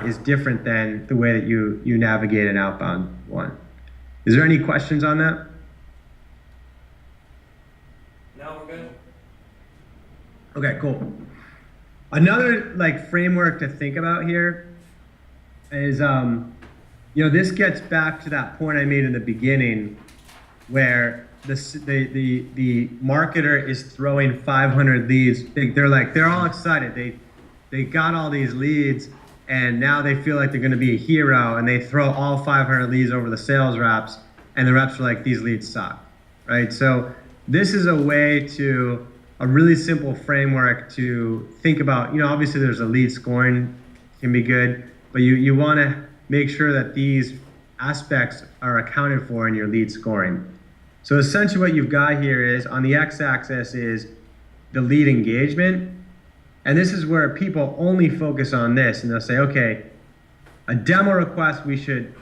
is different than the way that you navigate an outbound one. Is there any questions on that? No, we're good. Okay, cool. Another framework to think about here is, this gets back to that point I made in the beginning, where the marketer is throwing 500 leads. They're all excited. They got all these leads, and now they feel like they're going to be a hero, and they throw all 500 leads over the sales reps, and the reps are like, these leads suck, right? So this is a really simple framework to think about. Obviously there's a lead scoring can be good, but you want to make sure that these aspects are accounted for in your lead scoring. So essentially what you've got here is, on the x-axis is the lead engagement. And this is where people only focus on this, and they'll say, okay, a demo request, we should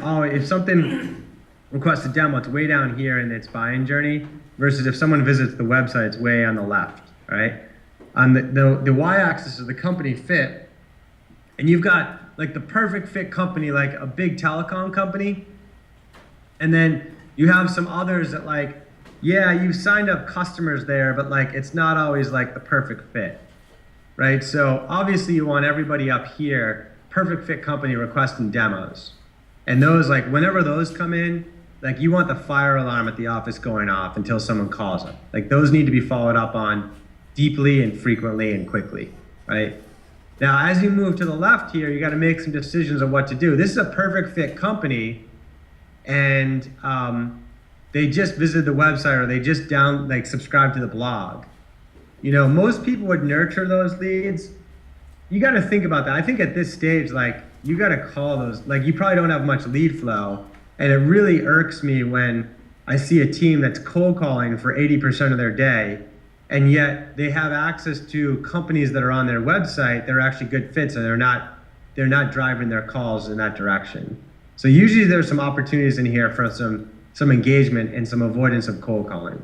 always, if something requests a demo, it's way down here in its buying journey, versus if someone visits the website, it's way on the left, right? On the y-axis is the company fit, and you've got the perfect fit company, like a big telecom company, and then you have some others that yeah, you've signed up customers there, but it's not always the perfect fit. Right, so obviously you want everybody up here, perfect fit company requesting demos. And those, whenever those come in, you want the fire alarm at the office going off until someone calls them. Those need to be followed up on deeply and frequently and quickly, right? Now, as you move to the left here, you got to make some decisions of what to do. This is a perfect fit company, and they just visited the website, or they just subscribed to the blog. Most people would nurture those leads. You got to think about that. I think at this stage, you got to call those. You probably don't have much lead flow, and it really irks me when I see a team that's cold calling for 80% of their day, and yet they have access to companies that are on their website that are actually good fits, and they're not driving their calls in that direction. So usually there's some opportunities in here for some engagement and some avoidance of cold calling.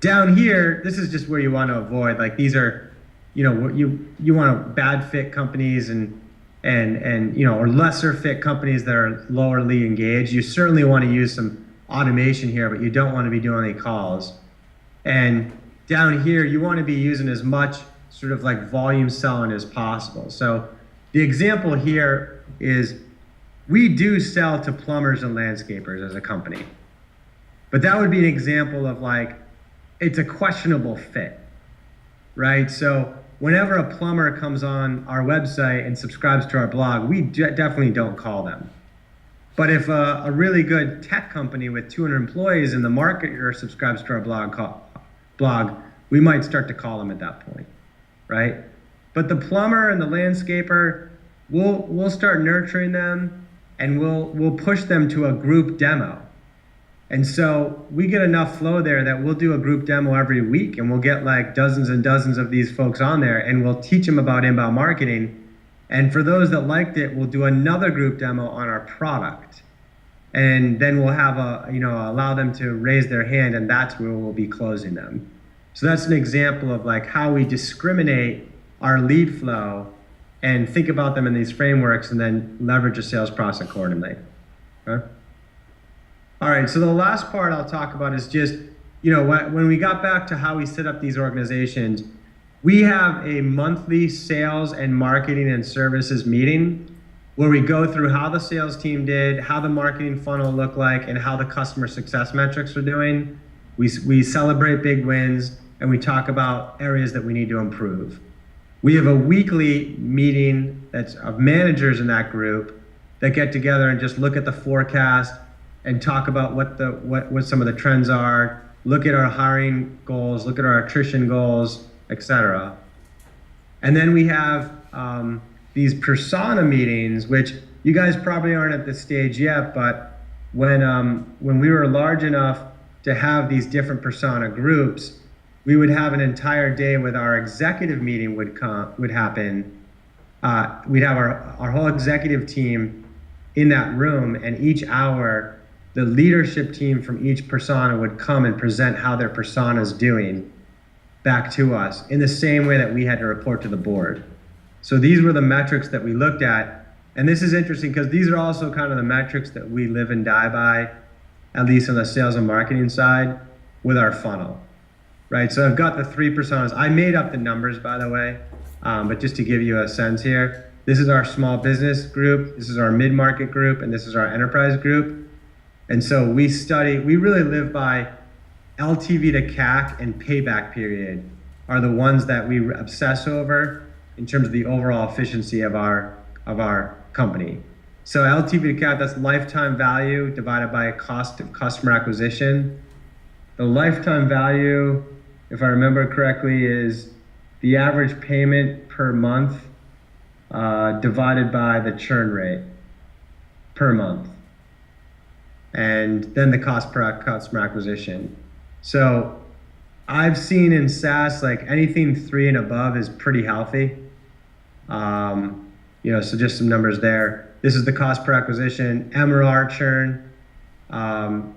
Down here, this is just where you want to avoid. These are, you want bad fit companies and or lesser fit companies that are lower lead engaged. You certainly want to use some automation here, but you don't want to be doing any calls. And down here, you want to be using as much sort of volume selling as possible. So the example here is, we do sell to plumbers and landscapers as a company, but that would be an example of it's a questionable fit, right? So whenever a plumber comes on our website and subscribes to our blog, we definitely don't call them. But if a really good tech company with 200 employees in the marketer subscribes to our blog, we might start to call them at that point, right? But the plumber and the landscaper, we'll start nurturing them, and we'll push them to a group demo. And so we get enough flow there that we'll do a group demo every week, and we'll get dozens and dozens of these folks on there, and we'll teach them about inbound marketing. And for those that liked it, we'll do another group demo on our product. And then we'll have allow them to raise their hand, and that's where we'll be closing them. So that's an example of how we discriminate our lead flow and think about them in these frameworks, and then leverage a sales process accordingly. Okay? All right, so the last part I'll talk about is just, when we got back to how we set up these organizations, we have a monthly sales and marketing and services meeting where we go through how the sales team did, how the marketing funnel looked like, and how the customer success metrics are doing. We celebrate big wins, and we talk about areas that we need to improve. We have a weekly meeting that's of managers in that group that get together and just look at the forecast and talk about what some of the trends are, look at our hiring goals, look at our attrition goals, etc. And then we have these persona meetings, which you guys probably aren't at this stage yet, but when we were large enough to have these different persona groups, we would have an entire day with our executive meeting would happen. We'd have our whole executive team in that room, and each hour, the leadership team from each persona would come and present how their persona is doing back to us in the same way that we had to report to the board. So these were the metrics that we looked at. And this is interesting because these are also kind of the metrics that we live and die by, at least on the sales and marketing side, with our funnel, right? So I've got the 3 personas. I made up the numbers, by the way, but just to give you a sense here, this is our small business group, this is our mid-market group, and this is our enterprise group. And so we really live by LTV to CAC and payback period are the ones that we obsess over in terms of the overall efficiency of our company. So LTV to CAC, that's lifetime value divided by cost of customer acquisition. The lifetime value, if I remember correctly, is the average payment per month divided by the churn rate per month. And then the cost per customer acquisition. So I've seen in SaaS, like anything 3 and above is pretty healthy. So just some numbers there. This is the cost per acquisition, MRR churn, on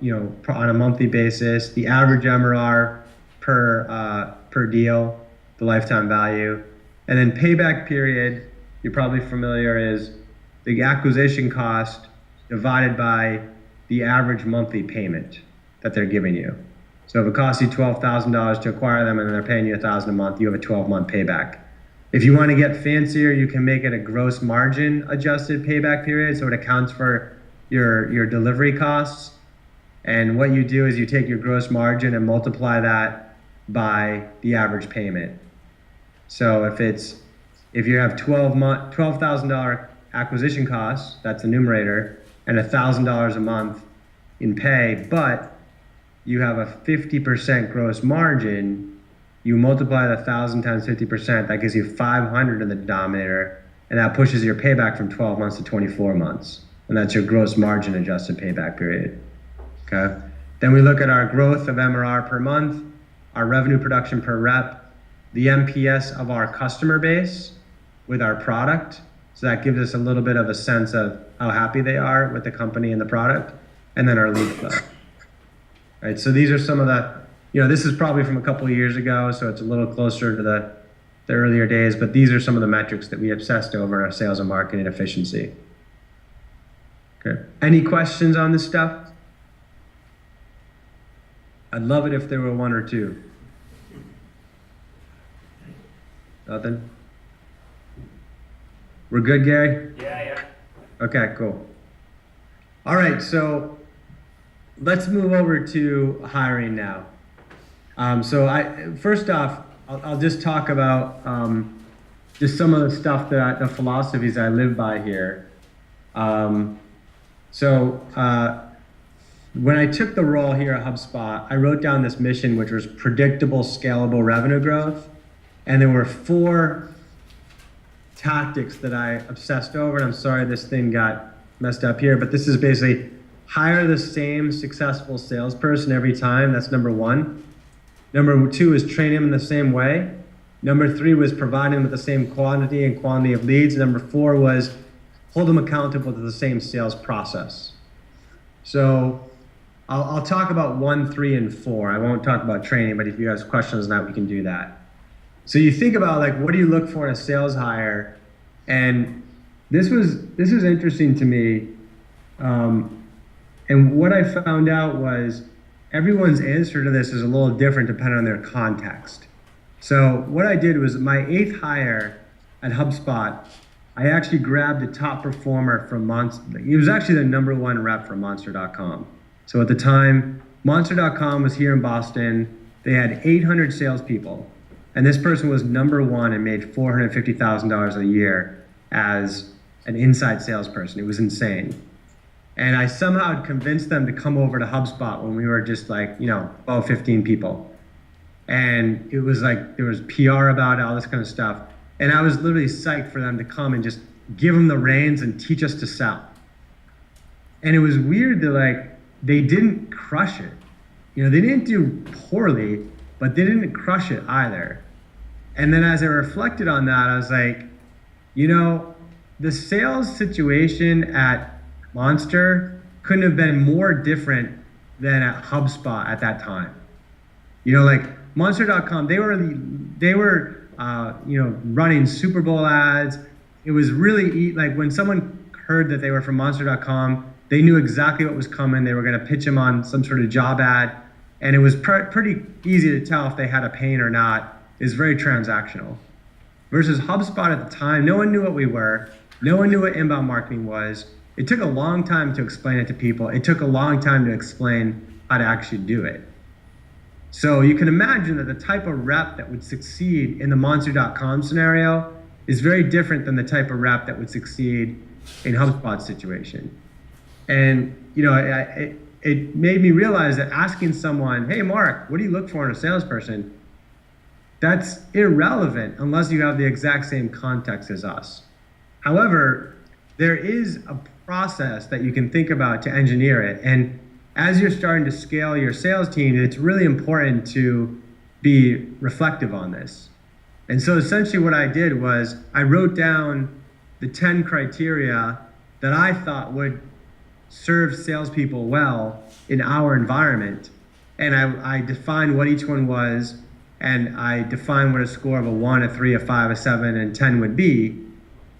a monthly basis, the average MRR per deal, the lifetime value. And then payback period, you're probably familiar, is the acquisition cost divided by the average monthly payment that they're giving you. So if it costs you $12,000 to acquire them and they're paying you $1,000 a month, you have a 12-month payback. If you want to get fancier, you can make it a gross margin adjusted payback period, so it accounts for your delivery costs. And what you do is you take your gross margin and multiply that by the average payment. So if you have $12,000 acquisition costs, that's the numerator, and $1,000 a month in pay, but you have a 50% gross margin, you multiply the 1,000 times 50%, that gives you 500 in the denominator, and that pushes your payback from 12 months to 24 months. And that's your gross margin adjusted payback period, okay? Then we look at our growth of MRR per month, our revenue production per rep, the NPS of our customer base with our product. So that gives us a little bit of a sense of how happy they are with the company and the product, and then our lead flow. Right, so these are some of the, this is probably from a couple of years ago, so it's a little closer to the earlier days, but these are some of the metrics that we obsessed over our sales and marketing efficiency. Okay, any questions on this stuff? I'd love it if there were 1 or 2. Nothing? We're good, Gary? Yeah. Okay, cool. All right, so let's move over to hiring now. First off, I'll just talk about just some of the stuff the philosophies I live by here. When I took the role here at HubSpot, I wrote down this mission, which was predictable, scalable revenue growth. And there were 4 tactics that I obsessed over, and I'm sorry this thing got messed up here, but this is basically hire the same successful salesperson every time. That's number 1. Number 2 is train him in the same way. Number 3 was provide him with the same quantity and quantity of leads. Number 4 was hold him accountable to the same sales process. So I'll talk about 1, 3, and 4. I won't talk about training, but if you guys have questions on that, we can do that. So you think about, like, what do you look for in a sales hire? And this was interesting to me. And what I found out was everyone's answer to this is a little different depending on their context. So what I did was my 8th hire at HubSpot, I actually grabbed the top performer from Monster. He was actually the number 1 rep for Monster.com. So at the time, Monster.com was here in Boston. They had 800 salespeople. And this person was number one and made $450,000 a year as an inside salesperson. It was insane. And I somehow had convinced them to come over to HubSpot when we were just like, about 15 people. And it was like, there was PR about it, all this kind of stuff. And I was literally psyched for them to come and just give them the reins and teach us to sell. And it was weird that like, they didn't crush it. They didn't do poorly, but they didn't crush it either. And then as I reflected on that, I was like, the sales situation at Monster couldn't have been more different than at HubSpot at that time. Like Monster.com, they were running Super Bowl ads. It was really like when someone heard that they were from Monster.com, they knew exactly what was coming. They were going to pitch them on some sort of job ad. And it was pretty easy to tell if they had a pain or not. It was very transactional. Versus HubSpot at the time, no one knew what we were. No one knew what inbound marketing was. It took a long time to explain it to people. It took a long time to explain how to actually do it. So you can imagine that the type of rep that would succeed in the Monster.com scenario is very different than the type of rep that would succeed in HubSpot's situation. And it made me realize that asking someone, hey, Mark, what do you look for in a salesperson? That's irrelevant unless you have the exact same context as us. However, there is a process that you can think about to engineer it. And as you're starting to scale your sales team, it's really important to be reflective on this. And so essentially what I did was I wrote down the 10 criteria that I thought would serve salespeople well in our environment. And I defined what each one was, and I defined what a score of a 1, a 3, a 5, a 7, and 10 would be.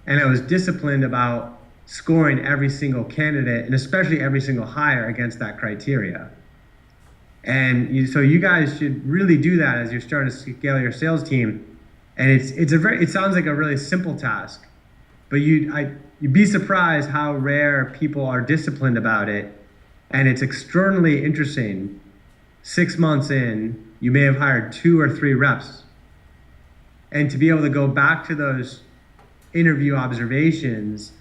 And I was disciplined about scoring every single candidate, and especially every single hire against that criteria. And so you guys should really do that as you're starting to scale your sales team. And it sounds like a really simple task, but you'd be surprised how rare people are disciplined about it. And it's extraordinarily interesting. 6 months in, you may have hired 2 or 3 reps. And to be able to go back to those interview observations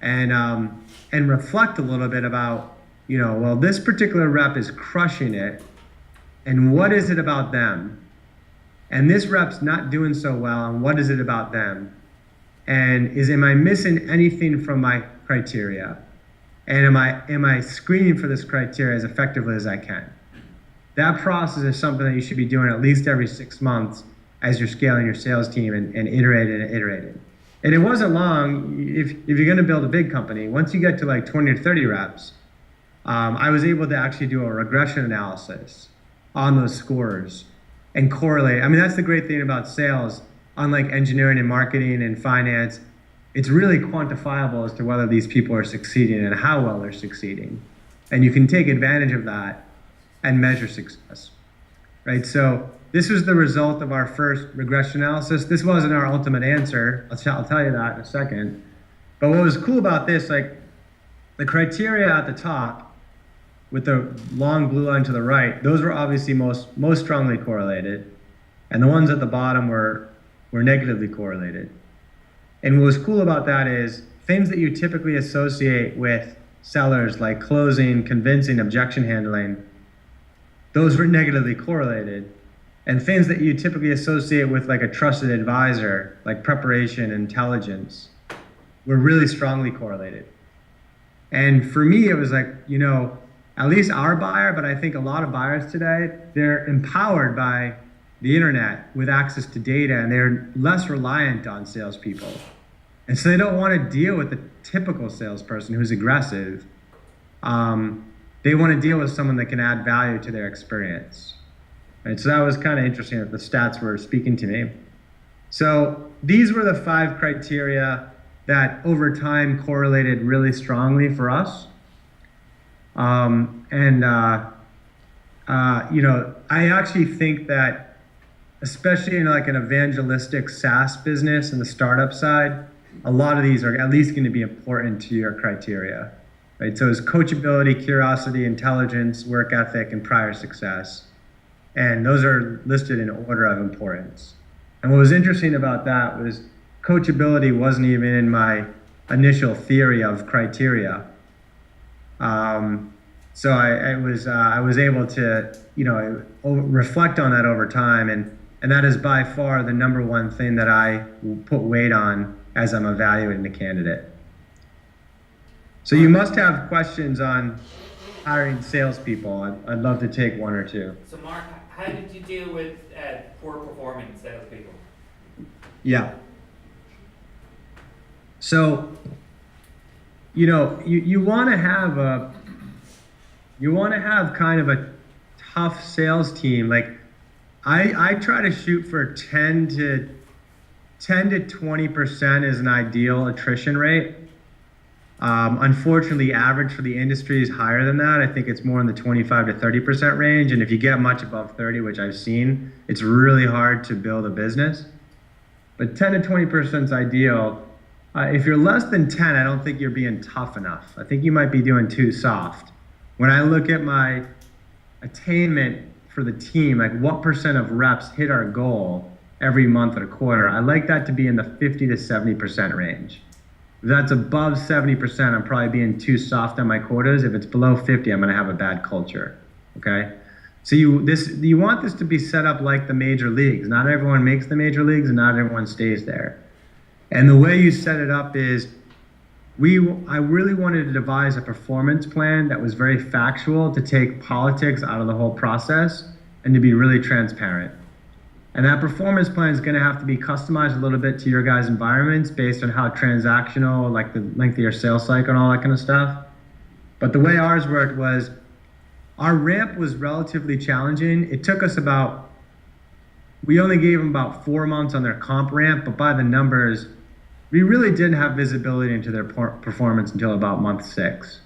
and reflect a little bit about, well, this particular rep is crushing it, and what is it about them? And this rep's not doing so well, and what is it about them? And am I missing anything from my criteria? And am I screening for this criteria as effectively as I can? That process is something that you should be doing at least every 6 months as you're scaling your sales team and iterating and iterating. And it wasn't long. If you're going to build a big company, once you get to like 20 or 30 reps, I was able to actually do a regression analysis on those scores and correlate. I mean, that's the great thing about sales. Unlike engineering and marketing and finance, it's really quantifiable as to whether these people are succeeding and how well they're succeeding. And you can take advantage of that and measure success, right? So this was the result of our first regression analysis. This wasn't our ultimate answer. I'll tell you that in a second. But what was cool about this, like the criteria at the top with the long blue line to the right, those were obviously most strongly correlated. And the ones at the bottom were negatively correlated. And what was cool about that is things that you typically associate with sellers like closing, convincing, objection handling, those were negatively correlated. And things that you typically associate with like a trusted advisor, like preparation, intelligence, were really strongly correlated. And for me, it was like, at least our buyer, but I think a lot of buyers today, they're empowered by the internet with access to data, and they're less reliant on salespeople. And so they don't want to deal with the typical salesperson who's aggressive. They want to deal with someone that can add value to their experience. Right? So that was kind of interesting that the stats were speaking to me. So these were the 5 criteria that over time correlated really strongly for us. I actually think that, especially in like an evangelistic SaaS business and the startup side, a lot of these are at least going to be important to your criteria, right? So it's coachability, curiosity, intelligence, work ethic, and prior success. And those are listed in order of importance. And what was interesting about that was coachability wasn't even in my initial theory of criteria. So I was able to, reflect on that over time, and that is by far the number one thing that I put weight on as I'm evaluating the candidate. So you must have questions on hiring salespeople. I'd love to take one or two. So Mark, how did you deal with poor performing salespeople? Yeah. So, you want to have kind of a tough sales team. Like I try to shoot for 10 to 20% is an ideal attrition rate. Unfortunately, average for the industry is higher than that. I think it's more in the 25 to 30% range. And if you get much above 30, which I've seen, it's really hard to build a business. But 10 to 20% is ideal. If you're less than 10, I don't think you're being tough enough. I think you might be doing too soft. When I look at my attainment for the team, like what percent of reps hit our goal every month or quarter, I like that to be in the 50 to 70% range. If that's above 70%, I'm probably being too soft on my quotas. If it's below 50, I'm going to have a bad culture. Okay? So you want this to be set up like the major leagues. Not everyone makes the major leagues, and not everyone stays there. And the way you set it up is, I really wanted to devise a performance plan that was very factual, to take politics out of the whole process and to be really transparent. And that performance plan is going to have to be customized a little bit to your guys' environments based on how transactional, like the length of your sales cycle and all that kind of stuff. But the way ours worked was, our ramp was relatively challenging. It took us we only gave them about 4 months on their comp ramp, but by the numbers, we really didn't have visibility into their performance until about month 6.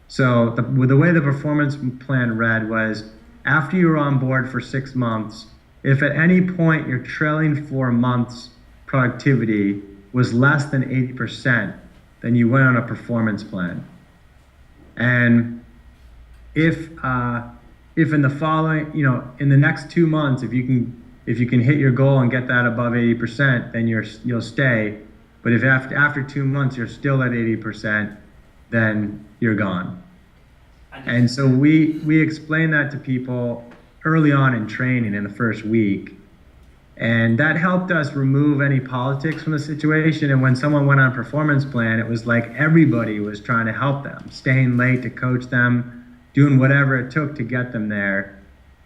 So the way the performance plan read was, after you were on board for 6 months, if at any point your trailing 4 months productivity was less than 80%, then you went on a performance plan. And if in the following, in the next 2 months, if you can hit your goal and get that above 80%, then you'll stay. But if after 2 months you're still at 80%, then you're gone. And so we explain that to people early on in training in the first week. And that helped us remove any politics from the situation. And when someone went on performance plan, it was like everybody was trying to help them, staying late to coach them, doing whatever it took to get them there.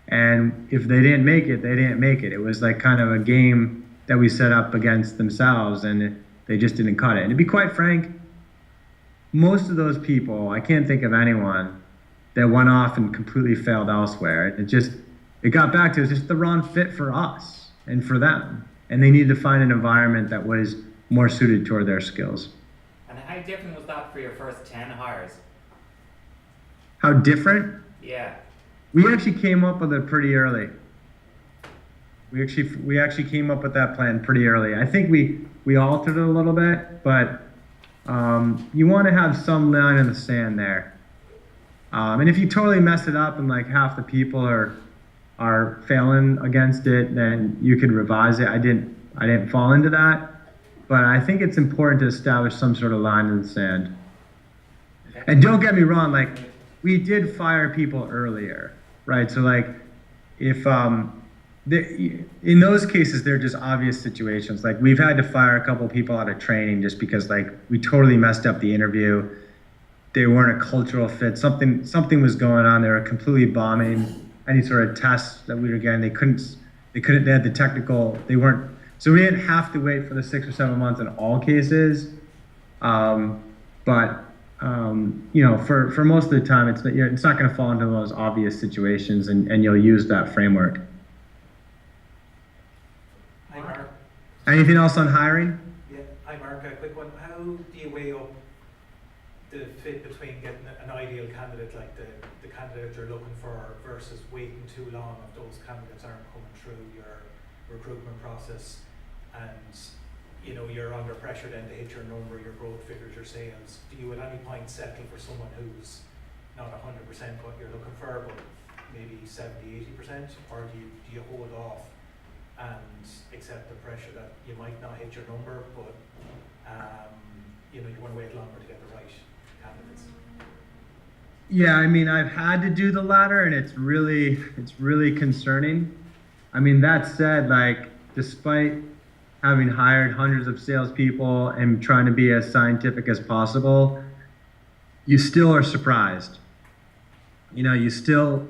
And if they didn't make it, they didn't make it. It was like kind of a game that we set up against themselves, and they just didn't cut it. And to be quite frank, most of those people, I can't think of anyone that went off and completely failed elsewhere. It got back to, it was just the wrong fit for us and for them. And they needed to find an environment that was more suited toward their skills. And how different was that for your first 10 hires? How different? Yeah. We actually came up with it pretty early. We actually came up with that plan pretty early. I think we altered it a little bit, but you want to have some line in the sand there. And if you totally mess it up and like half the people are failing against it, then you could revise it. I didn't fall into that, but I think it's important to establish some sort of line in the sand. And don't get me wrong, like we did fire people earlier, right? So like if in those cases, they're just obvious situations. Like we've had to fire a couple people out of training just because like we totally messed up the interview. They weren't a cultural fit. Something was going on. They were completely bombing any sort of tests that we were getting. They had the technical, so we didn't have to wait for the 6 or 7 months in all cases. But for most of the time, it's not going to fall into those obvious situations, and you'll use that framework. Hi, Mark. Anything else on hiring? Yeah, hi, Mark. A quick one. How do you weigh up the fit between getting an ideal candidate, like the candidate you're looking for, versus waiting too long if those candidates aren't coming through your recruitment process, and you're under pressure then to hit your number, your growth figures, your sales? Do you at any point settle for someone who's not 100% what you're looking for, but maybe 70-80%, or do you hold off and accept the pressure that you might not hit your number, but you want to wait longer to get the right candidates. Yeah, I mean, I've had to do the latter, and it's really concerning. I mean, that said, like, despite having hired hundreds of salespeople and trying to be as scientific as possible, you still are surprised. You still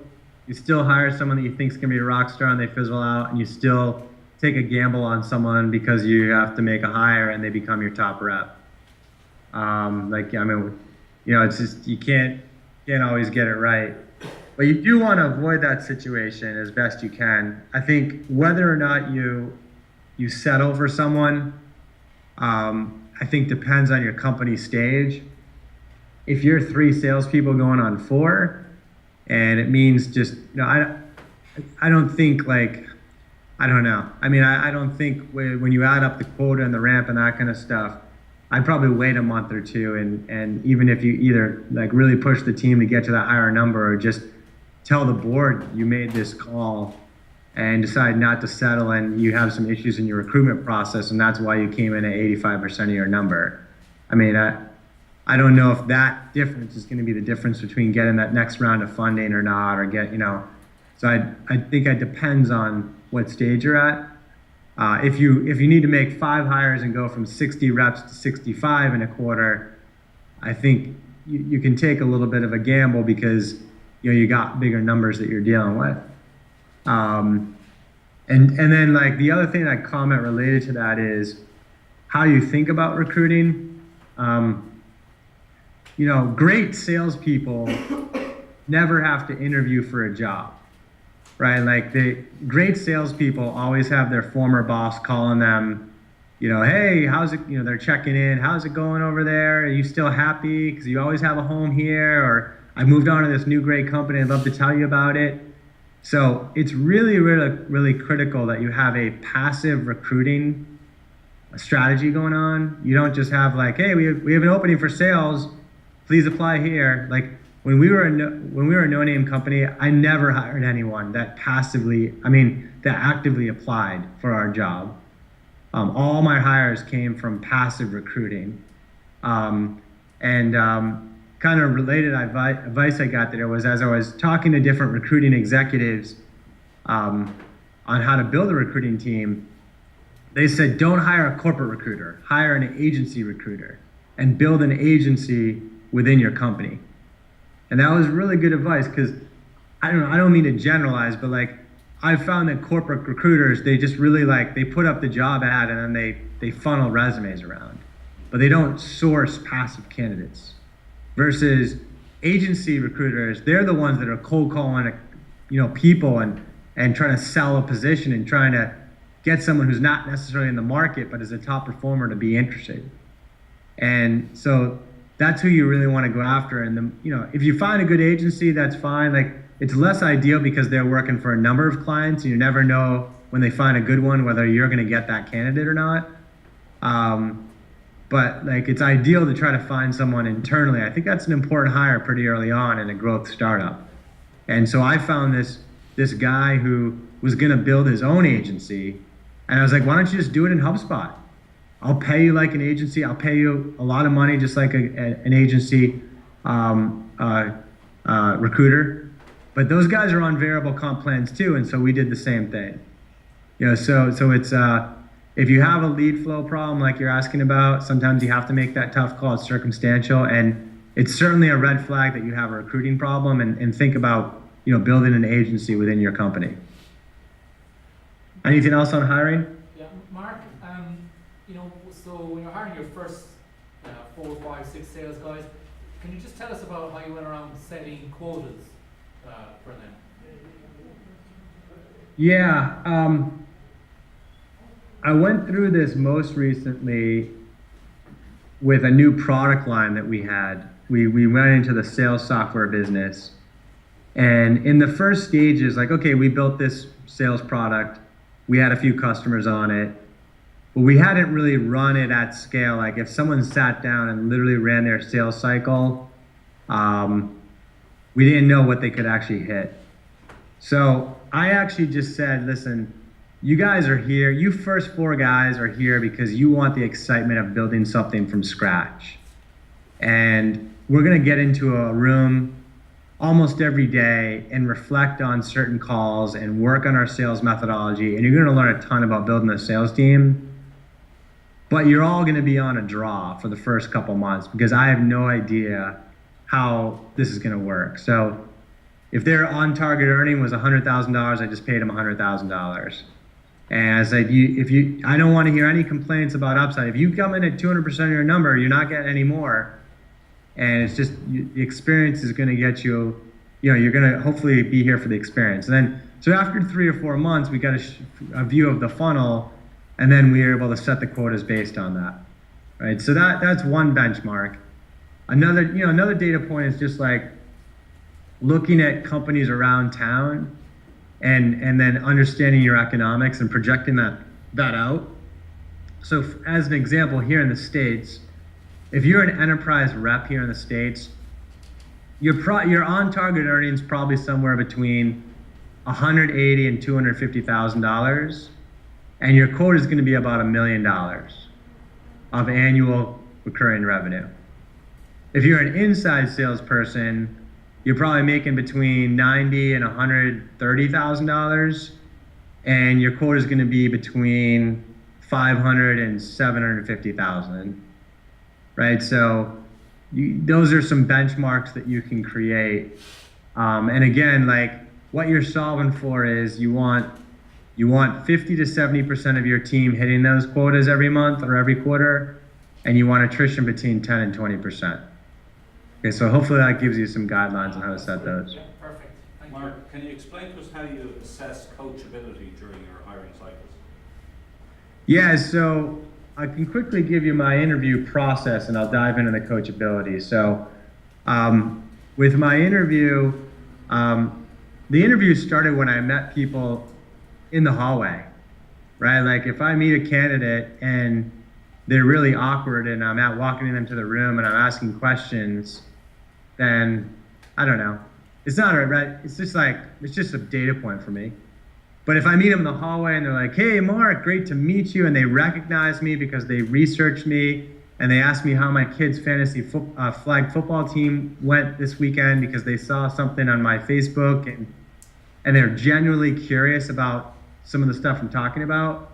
hire someone that you think is going to be a rock star and they fizzle out, and you still take a gamble on someone because you have to make a hire and they become your top rep. It's just, you can't always get it right. But you do want to avoid that situation as best you can. I think whether or not you settle for someone, I think depends on your company stage. If you're 3 salespeople going on 4, and it means just, I don't think, like, I don't know. I mean, I don't think when you add up the quota and the ramp and that kind of stuff, I'd probably wait a month or 2, and even if you either like really push the team to get to that higher number, or just tell the board you made this call and decide not to settle, and you have some issues in your recruitment process, and that's why you came in at 85% of your number. I mean, I don't know if that difference is going to be the difference between getting that next round of funding or not, or so I think it depends on what stage you're at. If you need to make 5 hires and go from 60 reps to 65 in a quarter, I think you can take a little bit of a gamble because you got bigger numbers that you're dealing with. And then, like, the other thing I'd comment related to that is how you think about recruiting. Great salespeople never have to interview for a job, right? Like, the great salespeople always have their former boss calling them, hey, how's it, they're checking in, how's it going over there? Are you still happy? Because you always have a home here, or I moved on to this new great company, I'd love to tell you about it. So it's really, really, really critical that you have a passive recruiting strategy going on. You don't just have like, hey, we have an opening for sales, please apply here. Like, when we were a no-name company, I never hired anyone that actively applied for our job. All my hires came from passive recruiting. Kind of related advice I got there was, as I was talking to different recruiting executives on how to build a recruiting team, they said, don't hire a corporate recruiter, hire an agency recruiter and build an agency within your company. And that was really good advice, because I don't mean to generalize, but like, I've found that corporate recruiters, they just really they put up the job ad and then they funnel resumes around, but they don't source passive candidates. Versus agency recruiters, they're the ones that are cold calling, people and trying to sell a position and trying to get someone who's not necessarily in the market but is a top performer to be interested. And so that's who you really want to go after. And if you find a good agency, that's fine. Like, it's less ideal because they're working for a number of clients, and you never know when they find a good one whether you're going to get that candidate or not. But like, it's ideal to try to find someone internally. I think that's an important hire pretty early on in a growth startup. And so I found this guy who was going to build his own agency, and I was like, why don't you just do it in HubSpot? I'll pay you like an agency. I'll pay you a lot of money, just like an agency recruiter. But those guys are on variable comp plans too, and so we did the same thing. So it's if you have a lead flow problem like you're asking about, sometimes you have to make that tough call. It's circumstantial, and it's certainly a red flag that you have a recruiting problem, and think about building an agency within your company. Anything else on hiring? Yeah, Mark. So when you're hiring your first 4, 5, 6 sales guys, can you just tell us about how you went around setting quotas for them? Yeah. I went through this most recently with a new product line that we had. We went into the sales software business, and in the first stages, like, okay, we built this sales product, we had a few customers on it, but we hadn't really run it at scale. Like, if someone sat down and literally ran their sales cycle, we didn't know what they could actually hit. So I actually just said, listen, you guys are here, you first 4 guys are here because you want the excitement of building something from scratch. And we're gonna get into a room almost every day and reflect on certain calls and work on our sales methodology, and you're gonna learn a ton about building a sales team. But you're all gonna be on a draw for the first couple months because I have no idea how this is gonna work. So if their on-target earning was $100,000, I just paid them $100,000. And I said, I don't want to hear any complaints about upside. If you come in at 200% of your number, you're not getting any more. And it's just, the experience is going to get you, you're going to hopefully be here for the experience. And then, so after 3 or 4 months, we got a view of the funnel, and then we were able to set the quotas based on that, right? So that's one benchmark. Another data point is just like looking at companies around town and then understanding your economics and projecting that out. So as an example, here in the States, if you're an enterprise rep here in the States, your on-target earnings probably somewhere between $180,000 and $250,000, and your quota is going to be about $1 million of annual recurring revenue. If you're an inside salesperson, you're probably making between $90,000 and $130,000, and your quota is going to be between $500,000 and $750,000, right? So those are some benchmarks that you can create. And again, like what you're solving for is you want 50 to 70% of your team hitting those quotas every month or every quarter, and you want attrition between 10 and 20%. Okay, so hopefully that gives you some guidelines on how to set those. Yeah, perfect. Thank you. Mark, can you explain to us how you assess coachability during your hiring cycles? Yeah, so I can quickly give you my interview process, and I'll dive into the coachability. So with my interview, the interview started when I met people in the hallway, right? Like if I meet a candidate and they're really awkward and I'm walking them to the room and I'm asking questions, then I don't know. It's not right. It's just a data point for me. But if I meet them in the hallway and they're like, "Hey, Mark, great to meet you," and they recognize me because they researched me and they asked me how my kid's fantasy flag football team went this weekend because they saw something on my Facebook and they're genuinely curious about some of the stuff I'm talking about,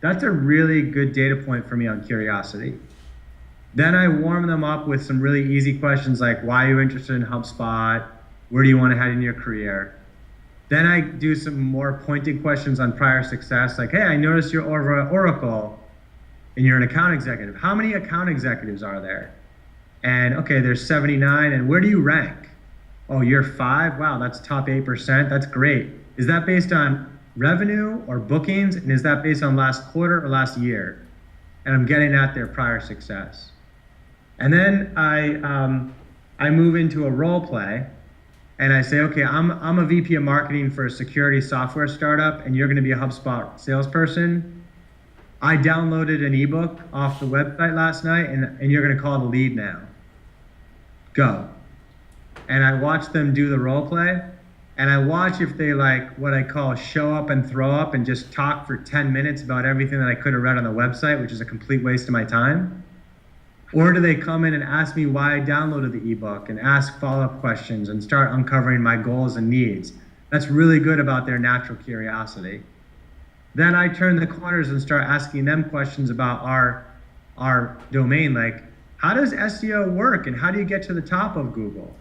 that's a really good data point for me on curiosity. Then I warm them up with some really easy questions like, why are you interested in HubSpot? Where do you want to head in your career? Then I do some more pointed questions on prior success, like, hey, I noticed you're over at Oracle and you're an account executive. How many account executives are there? And okay, there's 79, and where do you rank? Oh, you're 5? Wow, that's top 8%. That's great. Is that based on revenue or bookings? And is that based on last quarter or last year? And I'm getting at their prior success. And then I move into a role play and I say, okay, I'm a VP of marketing for a security software startup and you're gonna be a HubSpot salesperson. I downloaded an ebook off the website last night and you're gonna call the lead now. Go. And I watch them do the role play and I watch if they like what I call show up and throw up and just talk for 10 minutes about everything that I could have read on the website, which is a complete waste of my time. Or do they come in and ask me why I downloaded the ebook and ask follow-up questions and start uncovering my goals and needs? That's really good about their natural curiosity. Then I turn the corners and start asking them questions about our domain, like how does SEO work and how do you get to the top of Google?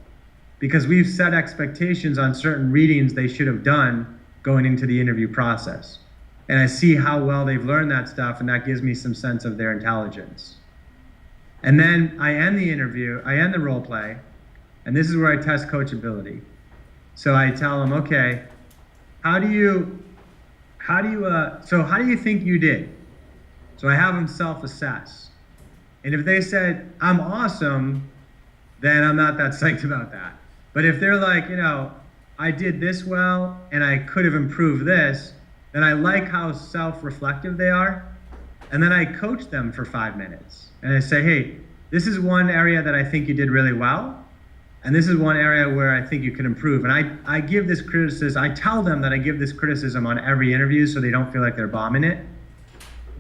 Because we've set expectations on certain readings they should have done going into the interview process. And I see how well they've learned that stuff, and that gives me some sense of their intelligence. And then I end the interview, I end the role play, and this is where I test coachability. So I tell them, okay, how do you think you did? So I have them self-assess. And if they said, I'm awesome, then I'm not that psyched about that. But if they're like, I did this well and I could have improved this, then I like how self-reflective they are. And then I coach them for 5 minutes. And I say, hey, this is one area that I think you did really well. And this is one area where I think you can improve. And I give this criticism, I tell them that I give this criticism on every interview so they don't feel like they're bombing it.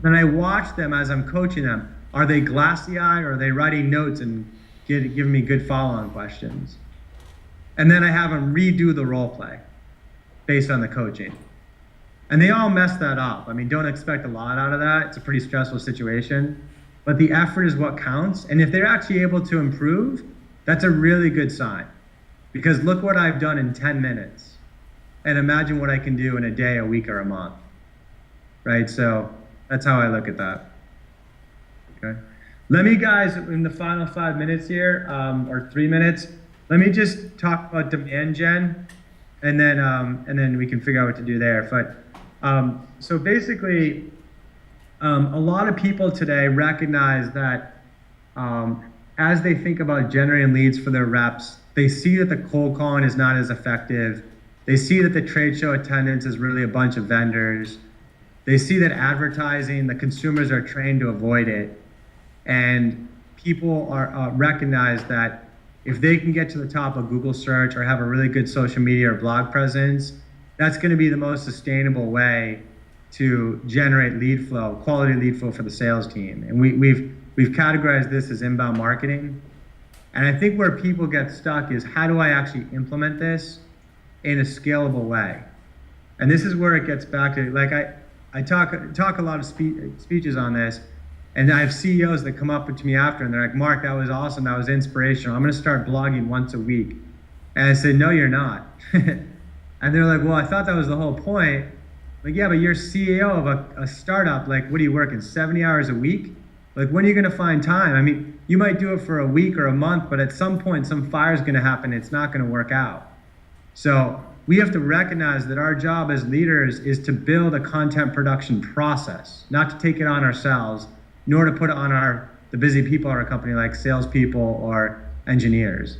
Then I watch them as I'm coaching them. Are they glassy-eyed, or are they writing notes and giving me good follow-on questions? And then I have them redo the role play based on the coaching. And they all mess that up. I mean, don't expect a lot out of that. It's a pretty stressful situation. But the effort is what counts. And if they're actually able to improve, that's a really good sign. Because look what I've done in 10 minutes. And imagine what I can do in a day, a week, or a month. Right? So that's how I look at that. Okay. Let me, guys, in the final 5 minutes here, or 3 minutes, let me just talk about demand gen, and then we can figure out what to do there. But so basically, a lot of people today recognize that as they think about generating leads for their reps, they see that the cold calling is not as effective. They see that the trade show attendance is really a bunch of vendors. They see that advertising, the consumers are trained to avoid it. And people are recognize that if they can get to the top of Google search or have a really good social media or blog presence, that's going to be the most sustainable way to generate lead flow, quality lead flow for the sales team. And we've categorized this as inbound marketing. And I think where people get stuck is, how do I actually implement this in a scalable way? And this is where it gets back to, like, I talk a lot of speeches on this, and I have CEOs that come up to me after, and they're like, Mark, that was awesome, that was inspirational, I'm gonna start blogging once a week. And I said, no, you're not. And they're like, well, I thought that was the whole point. Like, yeah, but you're CEO of a startup. Like, what are you working, 70 hours a week? Like, when are you gonna find time? I mean, you might do it for a week or a month, but at some point, some fire's gonna happen, it's not gonna work out. So we have to recognize that our job as leaders is to build a content production process, not to take it on ourselves, nor to put it on the busy people in our company, like salespeople or engineers.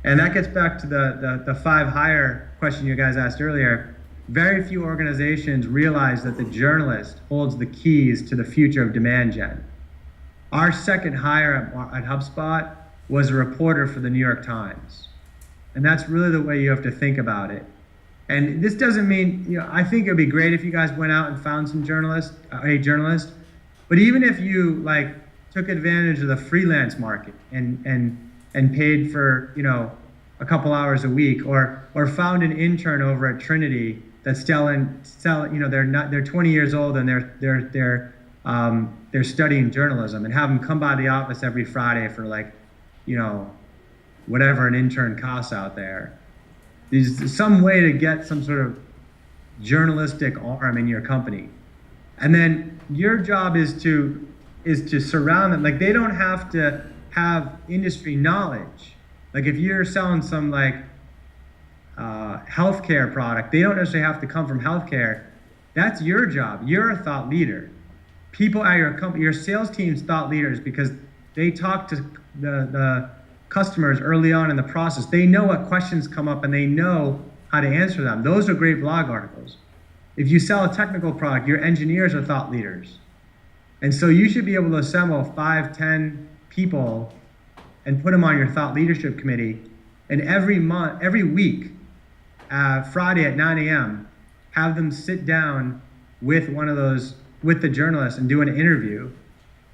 And that gets back to the 5 hire question you guys asked earlier. Very few organizations realize that the journalist holds the keys to the future of demand gen. Our second hire at HubSpot was a reporter for the New York Times. And that's really the way you have to think about it. And this doesn't mean, I think it'd be great if you guys went out and found some a journalist. But even if you took advantage of the freelance market and paid for a couple hours a week, or found an intern over at Trinity that's selling they're 20 years old and they're studying journalism, and have them come by the office every Friday for whatever an intern costs out there. There's some way to get some sort of journalistic arm in your company. And then your job is to surround them. Like, they don't have to have industry knowledge. Like, if you're selling some healthcare product, they don't necessarily have to come from healthcare. That's your job. You're a thought leader. People at your company, your sales team's thought leaders, because they talk to the customers early on in the process. They know what questions come up and they know how to answer them. Those are great blog articles. If you sell a technical product, your engineers are thought leaders. And so you should be able to assemble 5, 10 people and put them on your thought leadership committee. And every week, Friday at 9 a.m., have them sit down with with the journalist and do an interview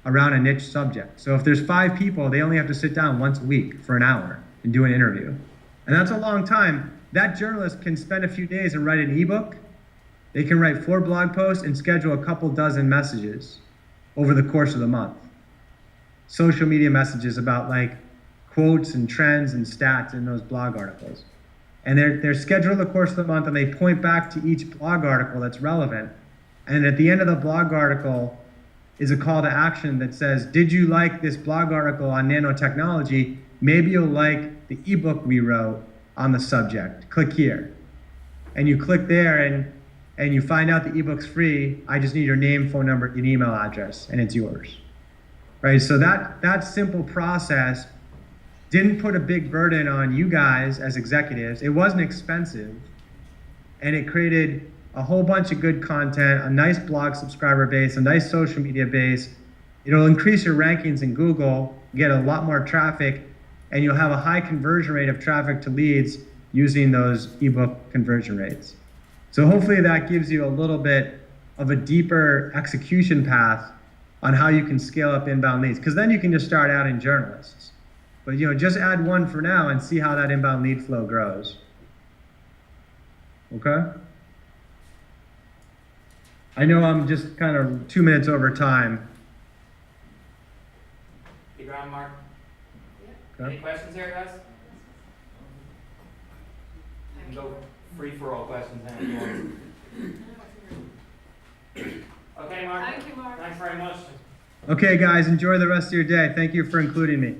around a niche subject. So if there's 5 people, they only have to sit down once a week for an hour and do an interview. And that's a long time. That journalist can spend a few days and write an ebook. They can write 4 blog posts and schedule a couple dozen messages over the course of the month. Social media messages about quotes and trends and stats in those blog articles. And they're scheduled the course of the month, and they point back to each blog article that's relevant. And at the end of the blog article is a call to action that says, did you like this blog article on nanotechnology? Maybe you'll like the ebook we wrote on the subject. Click here. And you click there and you find out the ebook's free. I just need your name, phone number, and email address, and it's yours. Right? So that simple process didn't put a big burden on you guys as executives. It wasn't expensive. And it created a whole bunch of good content, a nice blog subscriber base, a nice social media base. It'll increase your rankings in Google, get a lot more traffic, and you'll have a high conversion rate of traffic to leads using those ebook conversion rates. So hopefully that gives you a little bit of a deeper execution path on how you can scale up inbound leads, because then you can just start adding journalists. But just add one for now and see how that inbound lead flow grows. Okay? I know I'm just kind of 2 minutes over time. You got it, Mark? Okay. Any questions here, guys? You can go free for all questions now if you want. Okay, Mark. Thank you, Mark. Thanks very much. Okay, guys, enjoy the rest of your day. Thank you for including me.